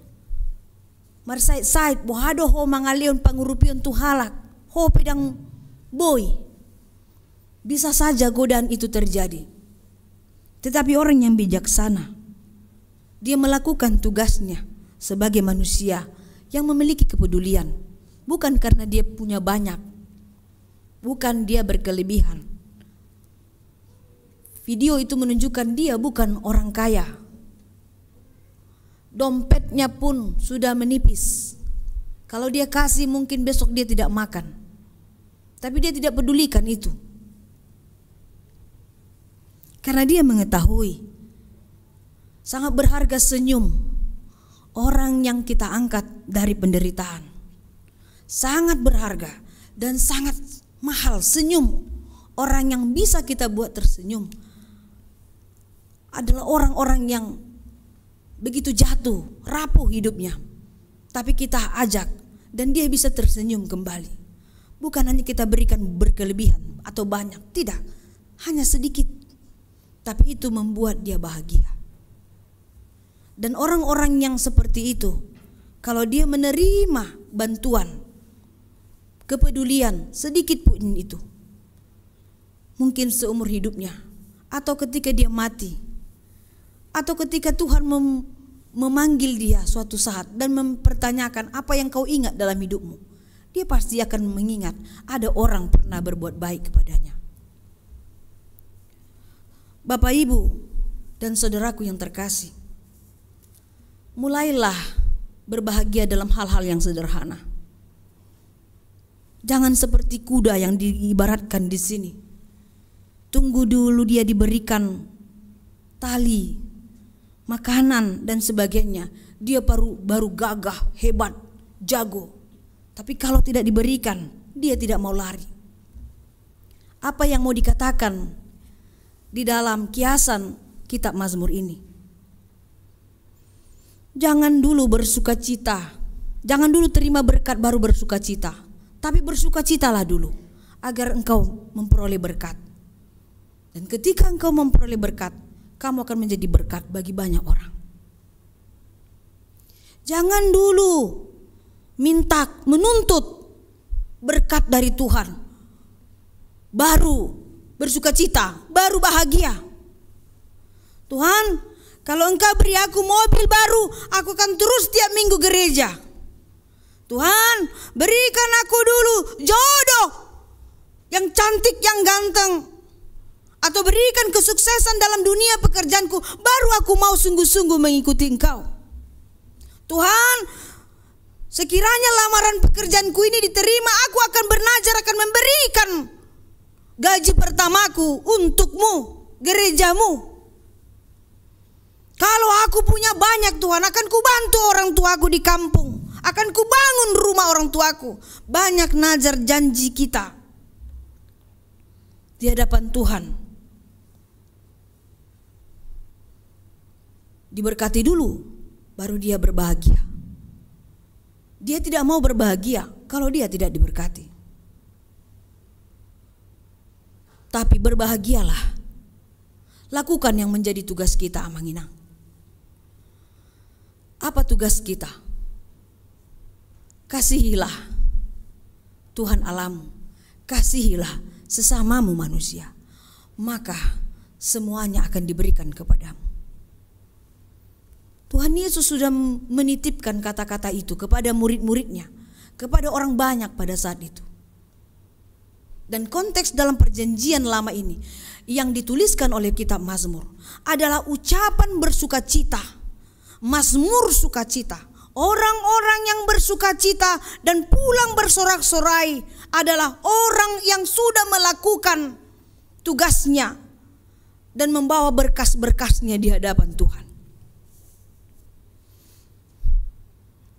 marsait-sait, bohado ho mangalehon pangurupion tuhalak, ho pedang boy. Bisa saja godaan itu terjadi. Tetapi orang yang bijaksana, dia melakukan tugasnya sebagai manusia yang memiliki kepedulian, bukan karena dia punya banyak, bukan dia berkelebihan. Video itu menunjukkan dia bukan orang kaya. Dompetnya pun sudah menipis. Kalau dia kasih mungkin besok dia tidak makan. Tapi dia tidak pedulikan itu. Karena dia mengetahui sangat berharga senyum orang yang kita angkat dari penderitaan. Sangat berharga dan sangat mahal senyum orang yang bisa kita buat tersenyum. Adalah orang-orang yang begitu jatuh, rapuh hidupnya. Tapi kita ajak dan dia bisa tersenyum kembali. Bukan hanya kita berikan berkelebihan atau banyak, tidak. Hanya sedikit. Tapi itu membuat dia bahagia. Dan orang-orang yang seperti itu, kalau dia menerima bantuan, kepedulian sedikit pun itu, mungkin seumur hidupnya, atau ketika dia mati, atau ketika Tuhan memanggil dia suatu saat dan mempertanyakan apa yang kau ingat dalam hidupmu, dia pasti akan mengingat ada orang pernah berbuat baik kepadanya. Bapak, Ibu, dan saudaraku yang terkasih, mulailah berbahagia dalam hal-hal yang sederhana. Jangan seperti kuda yang diibaratkan di sini. Tunggu dulu dia diberikan tali, makanan dan sebagainya. Dia baru gagah, hebat, jago. Tapi kalau tidak diberikan, dia tidak mau lari. Apa yang mau dikatakan di dalam kiasan kitab Mazmur ini? Jangan dulu bersukacita. Jangan dulu terima berkat baru bersukacita. Tapi bersukacitalah dulu agar engkau memperoleh berkat. Dan ketika engkau memperoleh berkat, kamu akan menjadi berkat bagi banyak orang. Jangan dulu menuntut berkat dari Tuhan, baru bersukacita, baru bahagia. Tuhan, kalau engkau beri aku mobil baru, aku akan terus tiap minggu gereja. Tuhan, berikan aku dulu jodoh yang cantik, yang ganteng. Atau berikan kesuksesan dalam dunia pekerjaanku, baru aku mau sungguh-sungguh mengikuti engkau. Tuhan, Sekiranya lamaran pekerjaanku ini diterima, aku akan bernazar, akan memberikan gaji pertamaku untukmu, gerejamu. Kalau aku punya banyak Tuhan, akan kubantu orang tuaku di kampung, akan kubangun rumah orang tuaku. Banyak nazar janji kita di hadapan Tuhan. Diberkati dulu, baru dia berbahagia. Dia tidak mau berbahagia kalau dia tidak diberkati. Tapi berbahagialah. Lakukan yang menjadi tugas kita, Amanginang. Apa tugas kita? Kasihilah Tuhan Allahmu, kasihilah sesamamu manusia, maka semuanya akan diberikan kepadamu. Tuhan Yesus sudah menitipkan kata-kata itu kepada murid-muridnya, kepada orang banyak pada saat itu. Dan konteks dalam perjanjian lama ini yang dituliskan oleh kitab Mazmur adalah ucapan bersukacita, Mazmur sukacita. Orang-orang yang bersukacita dan pulang bersorak-sorai adalah orang yang sudah melakukan tugasnya dan membawa berkas-berkasnya di hadapan Tuhan.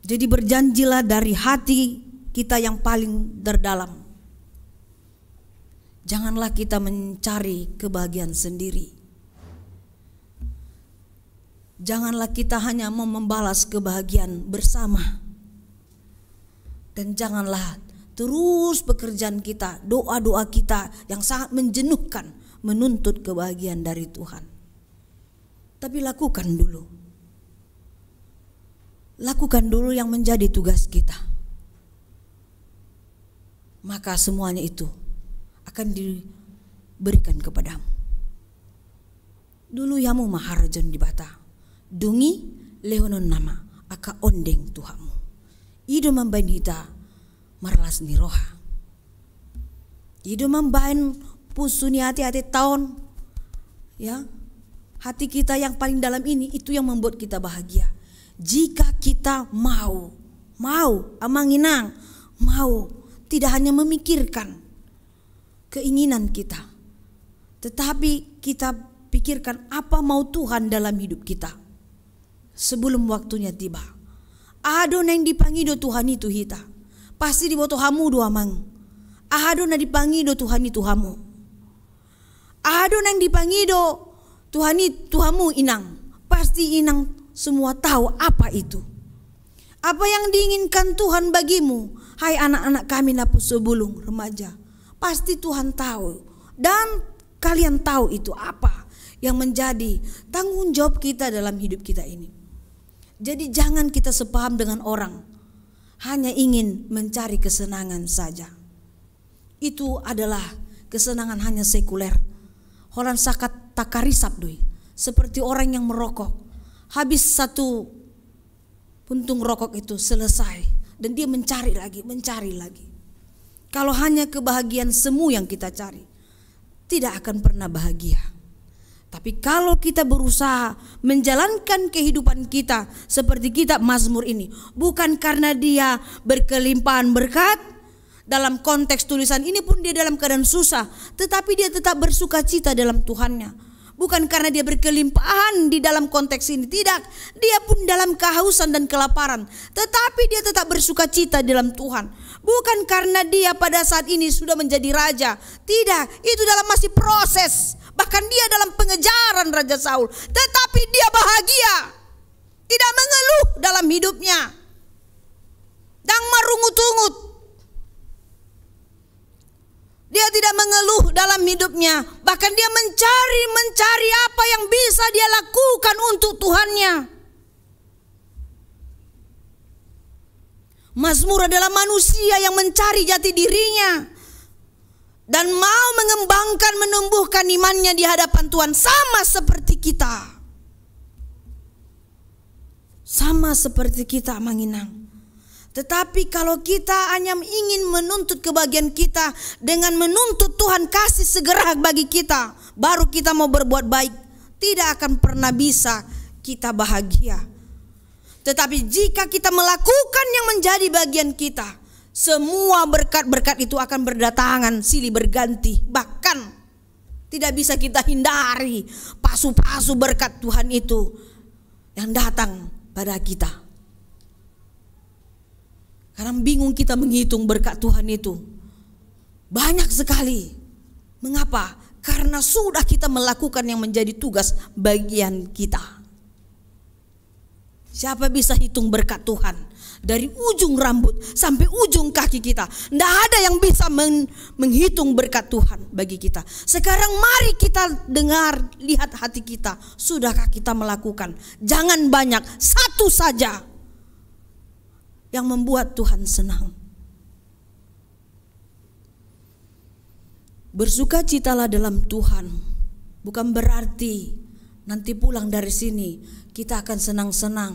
Jadi berjanjilah dari hati kita yang paling terdalam. Janganlah kita mencari kebahagiaan sendiri. Janganlah kita hanya mau membalas kebahagiaan bersama. Dan janganlah terus pekerjaan kita, doa-doa kita yang sangat menjenuhkan menuntut kebahagiaan dari Tuhan. Tapi lakukan dulu. Lakukan dulu yang menjadi tugas kita. Maka semuanya itu akan diberikan kepadamu. Dulu yamu maharajon di bata. Dungi lehonon nama aka ondeng Tuhanmu. Ido mambain hita marlas ni roha. Ido mambain pusuni hati-hati tahun. Ya, hati kita yang paling dalam ini itu yang membuat kita bahagia. Jika kita mau Amanginang, mau tidak hanya memikirkan keinginan kita, tetapi kita pikirkan apa mau Tuhan dalam hidup kita sebelum waktunya tiba. Ado nang dipangido Tuhan itu hita, pasti diboto hamu doa mang. Ado nang dipangido Tuhan itu hamu. Ado nang dipangido Tuhan itu hamu inang, pasti inang semua tahu apa itu. Apa yang diinginkan Tuhan bagimu, hai anak-anak kami napu sebulung remaja. Pasti Tuhan tahu dan kalian tahu itu apa yang menjadi tanggung jawab kita dalam hidup kita ini. Jadi jangan kita sepaham dengan orang, hanya ingin mencari kesenangan saja. Itu adalah kesenangan hanya sekuler. Holan sakat takarisap doi, seperti orang yang merokok. Habis satu puntung rokok itu selesai dan dia mencari lagi. Kalau hanya kebahagiaan semu yang kita cari, tidak akan pernah bahagia. Tapi kalau kita berusaha menjalankan kehidupan kita seperti kitab Mazmur ini, bukan karena dia berkelimpahan berkat, dalam konteks tulisan ini pun dia dalam keadaan susah, tetapi dia tetap bersukacita dalam Tuhannya. Bukan karena dia berkelimpahan di dalam konteks ini, tidak. Dia pun dalam kehausan dan kelaparan, tetapi dia tetap bersukacita dalam Tuhan. Bukan karena dia pada saat ini sudah menjadi raja, tidak. Itu dalam masih proses. Bahkan dia dalam pengejaran Raja Saul, tetapi dia bahagia, tidak mengeluh dalam hidupnya. Dang marungut-ungut. Dia tidak mengeluh dalam hidupnya, bahkan dia mencari apa yang bisa dia lakukan untuk Tuhannya. Mazmur adalah manusia yang mencari jati dirinya dan mau mengembangkan, menumbuhkan imannya di hadapan Tuhan, sama seperti kita. Sama seperti kita, Manginang. Tetapi kalau kita hanya ingin menuntut kebahagiaan kita dengan menuntut Tuhan kasih segera bagi kita, baru kita mau berbuat baik, tidak akan pernah bisa kita bahagia. Tetapi jika kita melakukan yang menjadi bagian kita, semua berkat-berkat itu akan berdatangan silih berganti. Bahkan tidak bisa kita hindari pasu-pasu berkat Tuhan itu yang datang pada kita. Karena bingung kita menghitung berkat Tuhan itu. Banyak sekali. Mengapa? Karena sudah kita melakukan yang menjadi tugas bagian kita. Siapa bisa hitung berkat Tuhan? Dari ujung rambut sampai ujung kaki kita. Tidak ada yang bisa menghitung berkat Tuhan bagi kita. Sekarang mari kita dengar, lihat hati kita. Sudahkah kita melakukan? Jangan banyak, satu saja yang membuat Tuhan senang. Bersukacitalah dalam Tuhan. Bukan berarti nanti pulang dari sini kita akan senang-senang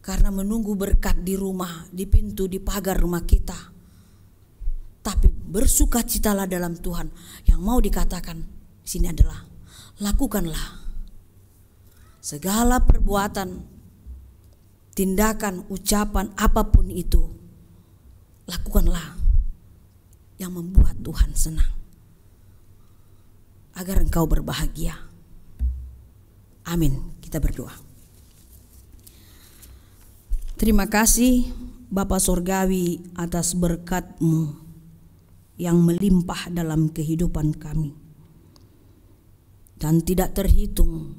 karena menunggu berkat di rumah, di pintu, di pagar rumah kita. Tapi bersukacitalah dalam Tuhan. Yang mau dikatakan di sini adalah lakukanlah segala perbuatan, tindakan, ucapan, apapun itu. Lakukanlah yang membuat Tuhan senang, agar engkau berbahagia. Amin. Kita berdoa. Terima kasih Bapa Sorgawi atas berkat-Mu yang melimpah dalam kehidupan kami. Dan tidak terhitung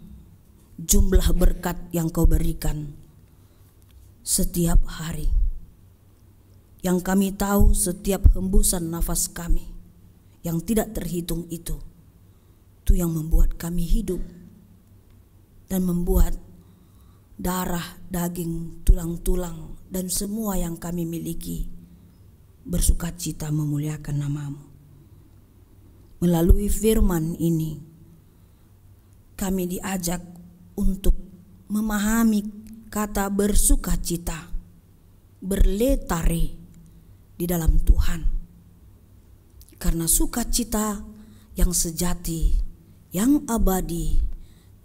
jumlah berkat yang Kau berikan setiap hari. Yang kami tahu setiap hembusan nafas kami yang tidak terhitung itu yang membuat kami hidup dan membuat darah, daging, tulang-tulang dan semua yang kami miliki bersukacita memuliakan nama-Mu. Melalui firman ini kami diajak untuk memahami kata bersukacita, berletare di dalam Tuhan. Karena sukacita yang sejati, yang abadi,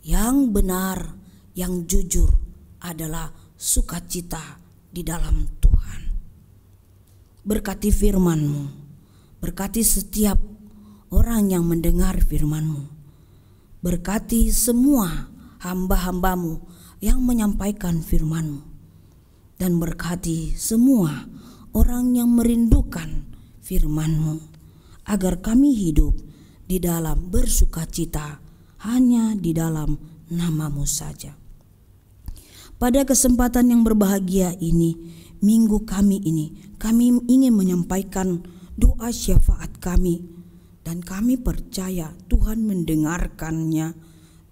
yang benar, yang jujur adalah sukacita di dalam Tuhan. Berkati firman-Mu, berkati setiap orang yang mendengar firman-Mu, berkati semua hamba-hamba-Mu yang menyampaikan firman-Mu, dan berkati semua orang yang merindukan firman-Mu, agar kami hidup di dalam bersukacita hanya di dalam nama-Mu saja. Pada kesempatan yang berbahagia ini, minggu kami ini, kami ingin menyampaikan doa syafaat kami, dan kami percaya Tuhan mendengarkannya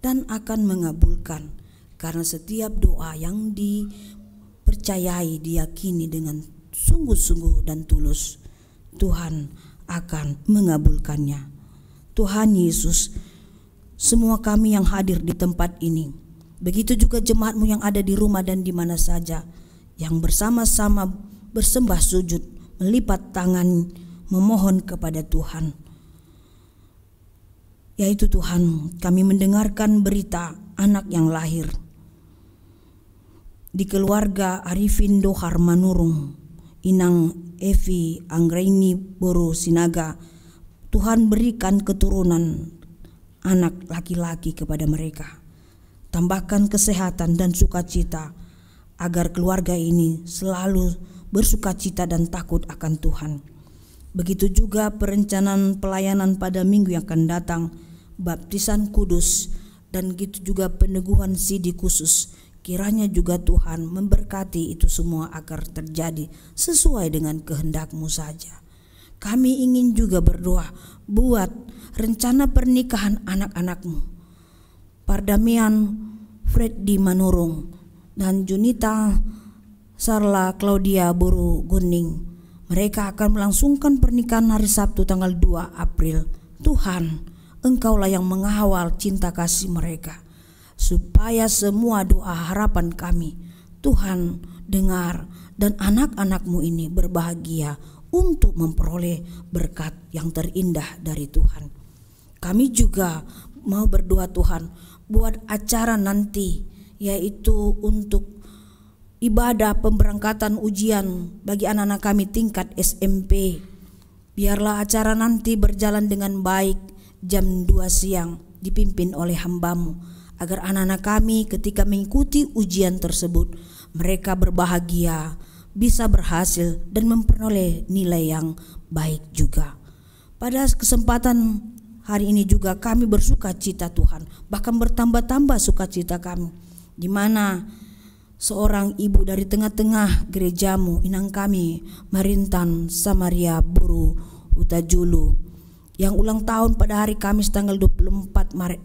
dan akan mengabulkan, karena setiap doa yang dipercayai, diyakini dengan sungguh-sungguh dan tulus, Tuhan akan mengabulkannya. Tuhan Yesus, semua kami yang hadir di tempat ini, begitu juga jemaat-Mu yang ada di rumah dan di mana saja, yang bersama-sama bersembah sujud, melipat tangan, memohon kepada Tuhan. Yaitu Tuhan, kami mendengarkan berita anak yang lahir di keluarga Arifin Dohar Manurung, Inang Evi Anggraini Boru Sinaga. Tuhan berikan keturunan anak laki-laki kepada mereka. Tambahkan kesehatan dan sukacita agar keluarga ini selalu bersukacita dan takut akan Tuhan. Begitu juga perencanaan pelayanan pada minggu yang akan datang, baptisan kudus, dan gitu juga peneguhan sidi khusus. Kiranya juga Tuhan memberkati itu semua agar terjadi sesuai dengan kehendak-Mu saja. Kami ingin juga berdoa buat rencana pernikahan anak-anak-Mu, Pardamian Freddy Manurung dan Junita Sarla Claudia Boru Guning. Mereka akan melangsungkan pernikahan hari Sabtu tanggal 2 April. Tuhan, Engkaulah yang mengawal cinta kasih mereka, supaya semua doa harapan kami Tuhan dengar, dan anak-anak-Mu ini berbahagia untuk memperoleh berkat yang terindah dari Tuhan. Kami juga mau berdoa Tuhan buat acara nanti, yaitu untuk ibadah pemberangkatan ujian bagi anak-anak kami tingkat SMP. Biarlah acara nanti berjalan dengan baik jam 2 siang dipimpin oleh hamba-Mu, agar anak-anak kami ketika mengikuti ujian tersebut mereka berbahagia, bisa berhasil dan memperoleh nilai yang baik juga. Pada kesempatan hari ini juga kami bersuka cita Tuhan, bahkan bertambah-tambah sukacita kami, di mana seorang ibu dari tengah-tengah gereja-Mu, inang kami Marintan Samaria Buru Utajulu, yang ulang tahun pada hari Kamis tanggal 24 Maret,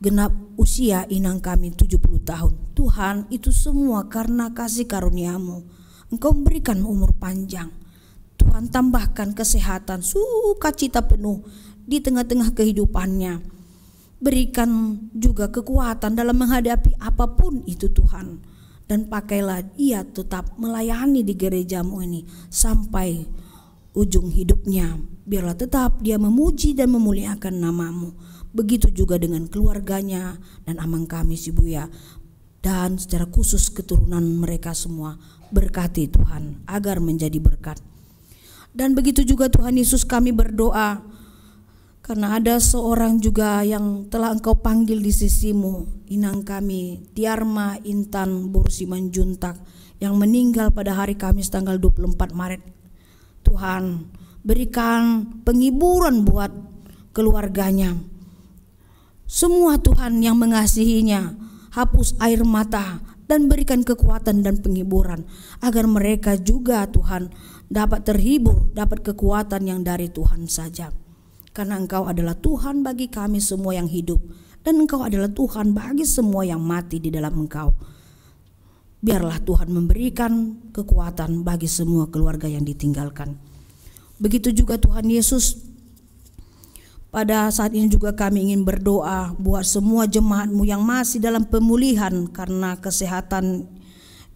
genap usia inang kami 70 tahun. Tuhan, itu semua karena kasih karunia-Mu. Engkau memberikan umur panjang. Tuhan, tambahkan kesehatan, sukacita penuh di tengah-tengah kehidupannya. Berikan juga kekuatan dalam menghadapi apapun itu Tuhan. Dan pakailah ia tetap melayani di gereja-Mu ini sampai ujung hidupnya. Biarlah tetap dia memuji dan memuliakan nama-Mu. Begitu juga dengan keluarganya dan amang kami si Buya, dan secara khusus keturunan mereka semua. Berkati Tuhan agar menjadi berkat. Dan begitu juga Tuhan Yesus kami berdoa, karena ada seorang juga yang telah Engkau panggil di sisi-Mu, inang kami Tiarma Intan Bursiman Juntak, yang meninggal pada hari Kamis tanggal 24 Maret. Tuhan, berikan penghiburan buat keluarganya. Semua Tuhan yang mengasihinya, hapus air mata dan berikan kekuatan dan penghiburan, agar mereka juga Tuhan dapat terhibur, dapat kekuatan yang dari Tuhan saja. Karena Engkau adalah Tuhan bagi kami semua yang hidup, dan Engkau adalah Tuhan bagi semua yang mati di dalam Engkau. Biarlah Tuhan memberikan kekuatan bagi semua keluarga yang ditinggalkan. Begitu juga Tuhan Yesus, pada saat ini juga kami ingin berdoa buat semua jemaat-Mu yang masih dalam pemulihan karena kesehatan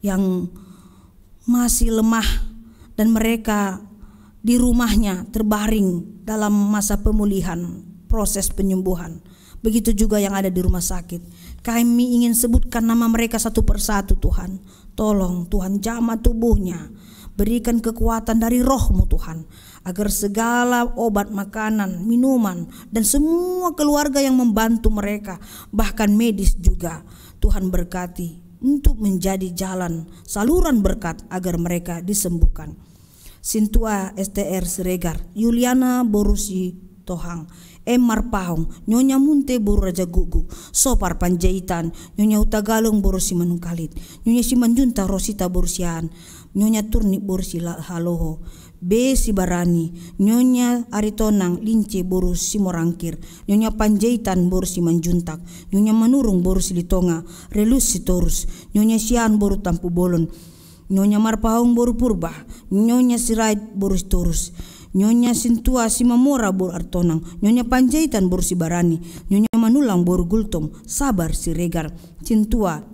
yang masih lemah, dan mereka di rumahnya terbaring dalam masa pemulihan, proses penyembuhan. Begitu juga yang ada di rumah sakit. Kami ingin sebutkan nama mereka satu persatu Tuhan. Tolong Tuhan jamah tubuhnya, berikan kekuatan dari Roh-Mu Tuhan, agar segala obat, makanan, minuman, dan semua keluarga yang membantu mereka, bahkan medis juga, Tuhan berkati untuk menjadi jalan saluran berkat agar mereka disembuhkan. Sintua STR Siregar, Yuliana Borusi Tohang, Marpahong, Nyonya Munte Boru Raja Gugu, Sopar Panjaitan, Nyonya Utagalong Borusi Manungkalit, Nyonya Simanjunta Rosita Borusian, Nyonya Turni Borusi Haloho, B Sibarani, Nyonya Aritonang Lince Borusi Morangkir, Nyonya Panjaitan Borusi Manjuntak, Nyonya Manurung Borusi Litonga, Relus Sitorus, Nyonya Sian Boru Tampu Bolon, Nyonya Marpahong Boru Purba, Nyonya Sirait Borusi Torus, Nyonya Sintua Simamora Boru Artonang, Nyonya Panjaitan Boru Sibarani, Nyonya Manulang Boru Gultom, Sabar Siregar, Sintua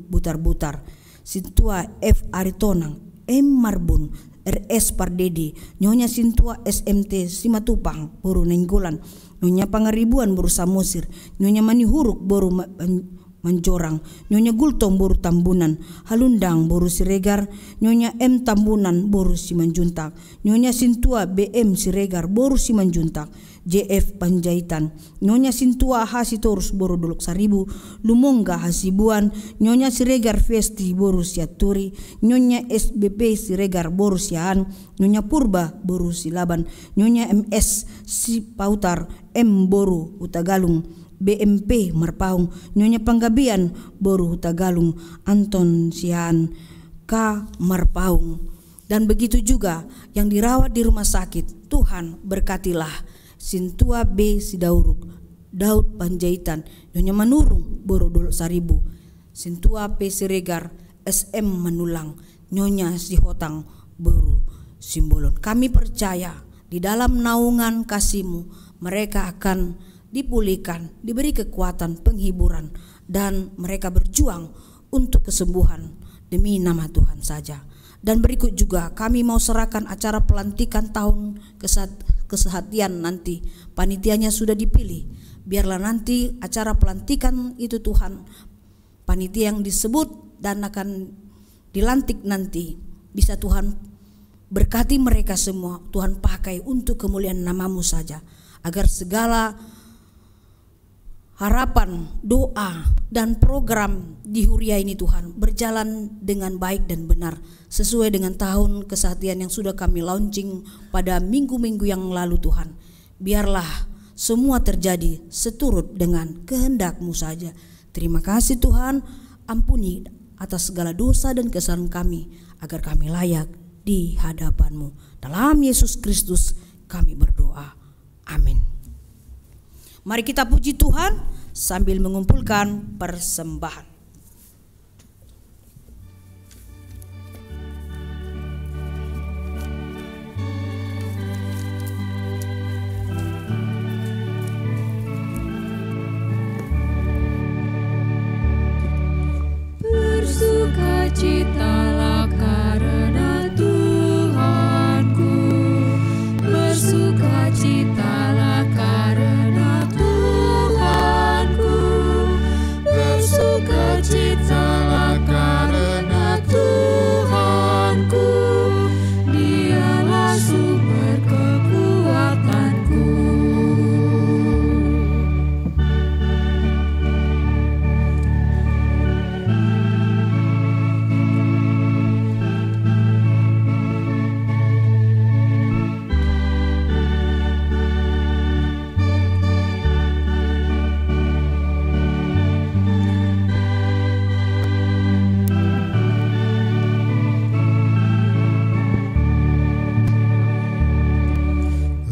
Butar-Butar, Sintua F Aritonang, Marbun, RS Pardedi, Nyonya Sintua SMT Simatupang Boru Nenggolan, Nyonya Pangaribuan Boru Samosir, Nyonya Manihuruk Boru Manjorang, Nyonya Gultong Boru Tambunan, Halundang Boru Siregar, Nyonya M Tambunan Boru Simanjuntak, Nyonya Sintua BM Siregar Boru Simanjuntak, JF Panjaitan, Nyonya Sintua Hasitorus Boru Dolok Saribu, Lumongga Hasibuan, Nyonya Siregar Festi Boru Siaturi, Nyonya SBP Siregar Boru Siaan, Nyonya Purba Boru Silaban, Nyonya MS Sipautar M Boru Utagalung, BMP Marpahong, Nyonya Panggabian Boru Tagalung, Anton Sian K Marpahong. Dan begitu juga yang dirawat di rumah sakit, Tuhan berkatilah Sintua B Sidauruk, Daud Panjaitan, Nyonya Manurung Boru Dolok Saribu, Sintua P Siregar, SM Manulang, Nyonya Sihotang Boru Simbolon. Kami percaya di dalam naungan kasih-Mu mereka akan dipulihkan, diberi kekuatan, penghiburan, dan mereka berjuang untuk kesembuhan demi nama Tuhan saja. Dan berikut juga kami mau serahkan acara pelantikan tahun kesehatian nanti. Panitianya sudah dipilih. Biarlah nanti acara pelantikan itu Tuhan, panitia yang disebut dan akan dilantik nanti, bisa Tuhan berkati mereka semua. Tuhan pakai untuk kemuliaan nama-Mu saja, agar segala harapan, doa, dan program di Huria ini Tuhan berjalan dengan baik dan benar, sesuai dengan tahun keseharian yang sudah kami launching pada minggu-minggu yang lalu Tuhan. Biarlah semua terjadi seturut dengan kehendak-Mu saja. Terima kasih Tuhan, ampuni atas segala dosa dan kesalahan kami, agar kami layak di hadapan-Mu. Dalam Yesus Kristus kami berdoa. Amin. Mari kita puji Tuhan sambil mengumpulkan persembahan. Bersukacitalah karena Tuhanku, bersukacitalah karena Tuhanku, bersukacitalah karena Tuhanku, Dialah sumber kekuatanku.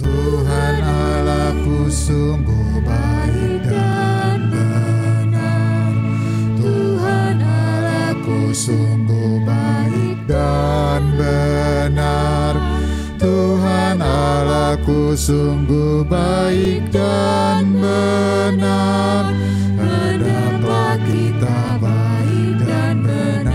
Tuhan Allahku sungguh baik dan benar. Tuhan Allahku sungguh baik dan benar. Tuhan Allahku sungguh baik dan benar. Hendaklah kita baik dan benar.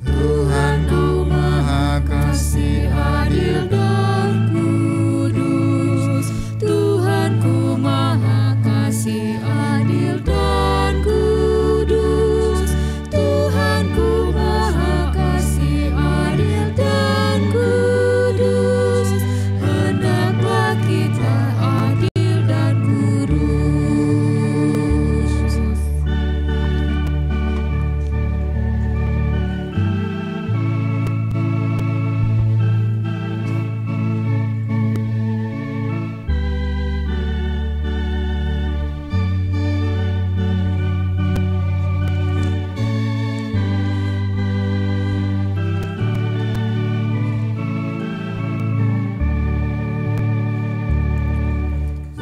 Tuhanku Maha Kasih, adil dan Kudus, Tuhanku Maha Kasih, adil dan kudus, Tuhanku Maha Kasih, adil dan kudus, hendaklah kita adil dan kudus.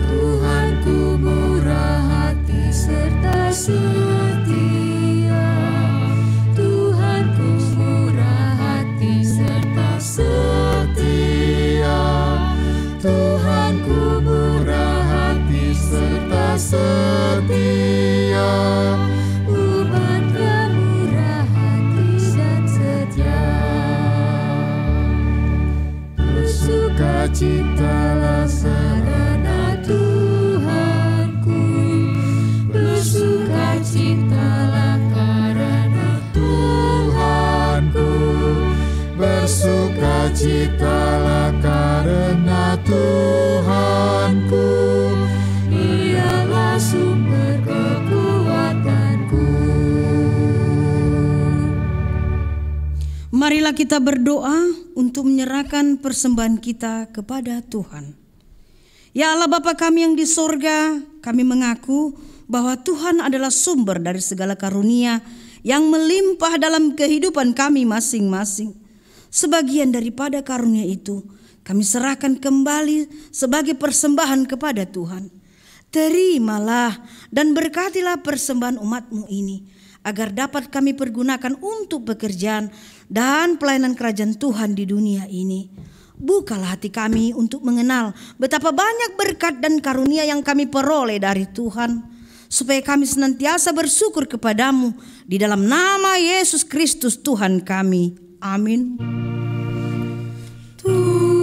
Tuhanku murah hati serta setia. Tuhanku murah hati serta setia. Tuhanku murah hati serta setia. umat kemurah hati dan setia. Bersukacitalah karena Tuhanku, bersukacitalah karena Tuhanku. Bersukacitalah karena Tuhanku. Dialah sumber kekuatanku. Marilah kita berdoa untuk menyerahkan persembahan kita kepada Tuhan. Ya Allah Bapa kami yang di sorga, kami mengaku bahwa Tuhan adalah sumber dari segala karunia yang melimpah dalam kehidupan kami masing-masing. Sebagian daripada karunia itu kami serahkan kembali sebagai persembahan kepada Tuhan. Terimalah dan berkatilah persembahan umat-Mu ini, agar dapat kami pergunakan untuk pekerjaan dan pelayanan kerajaan Tuhan di dunia ini. Bukalah hati kami untuk mengenal betapa banyak berkat dan karunia yang kami peroleh dari Tuhan, supaya kami senantiasa bersyukur kepadamu di dalam nama Yesus Kristus Tuhan kami. Amin. Tuhan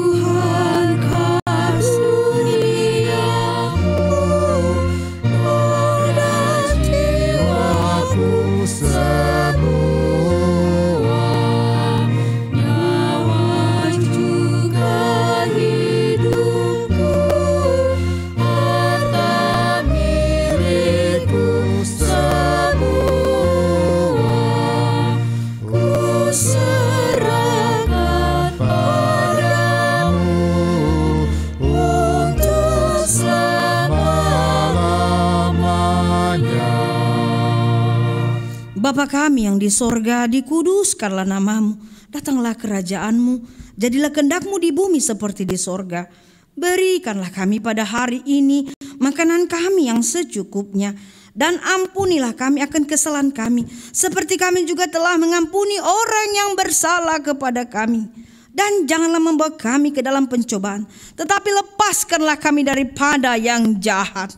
Bapa kami yang di sorga, dikuduskanlah namamu, datanglah kerajaanmu, jadilah kehendak-Mu di bumi seperti di sorga. Berikanlah kami pada hari ini makanan kami yang secukupnya, dan ampunilah kami akan kesalahan kami, seperti kami juga telah mengampuni orang yang bersalah kepada kami. Dan janganlah membawa kami ke dalam pencobaan, tetapi lepaskanlah kami daripada yang jahat.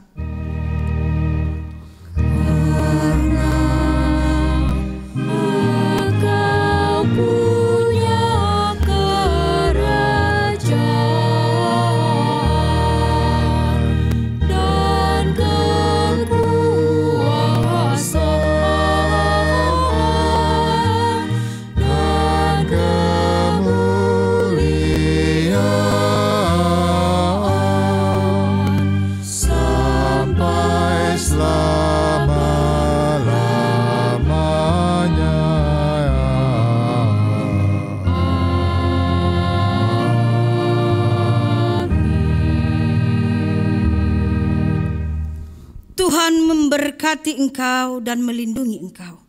Memberkati engkau dan melindungi engkau.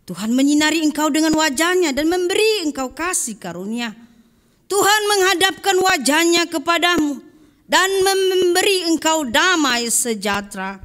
Tuhan menyinari engkau dengan wajah-Nya dan memberi engkau kasih karunia. Tuhan menghadapkan wajah-Nya kepadamu dan memberi engkau damai sejahtera.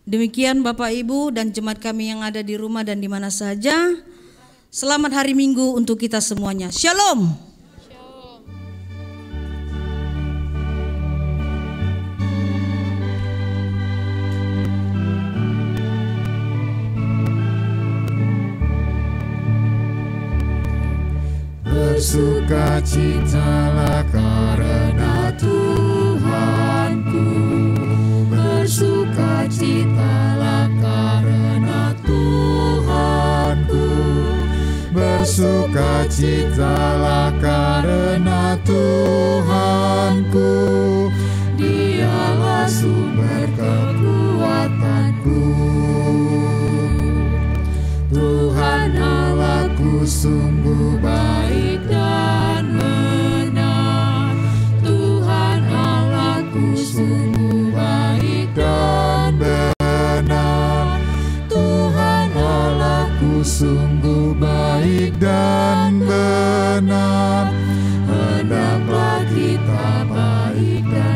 Demikian Bapak Ibu dan jemaat kami yang ada di rumah dan di mana saja. Selamat hari Minggu untuk kita semuanya. Shalom. Bersukacitalah karena Tuhanku, bersukacitalah karena Tuhanku, bersukacitalah karena Tuhanku, Dialah sumber kekuatanku. Tuhan Allahku sungguh baik dan benar, Tuhan Allahku sungguh baik dan benar, Tuhan Allahku sungguh baik dan benar. Hendaklah kita baik dan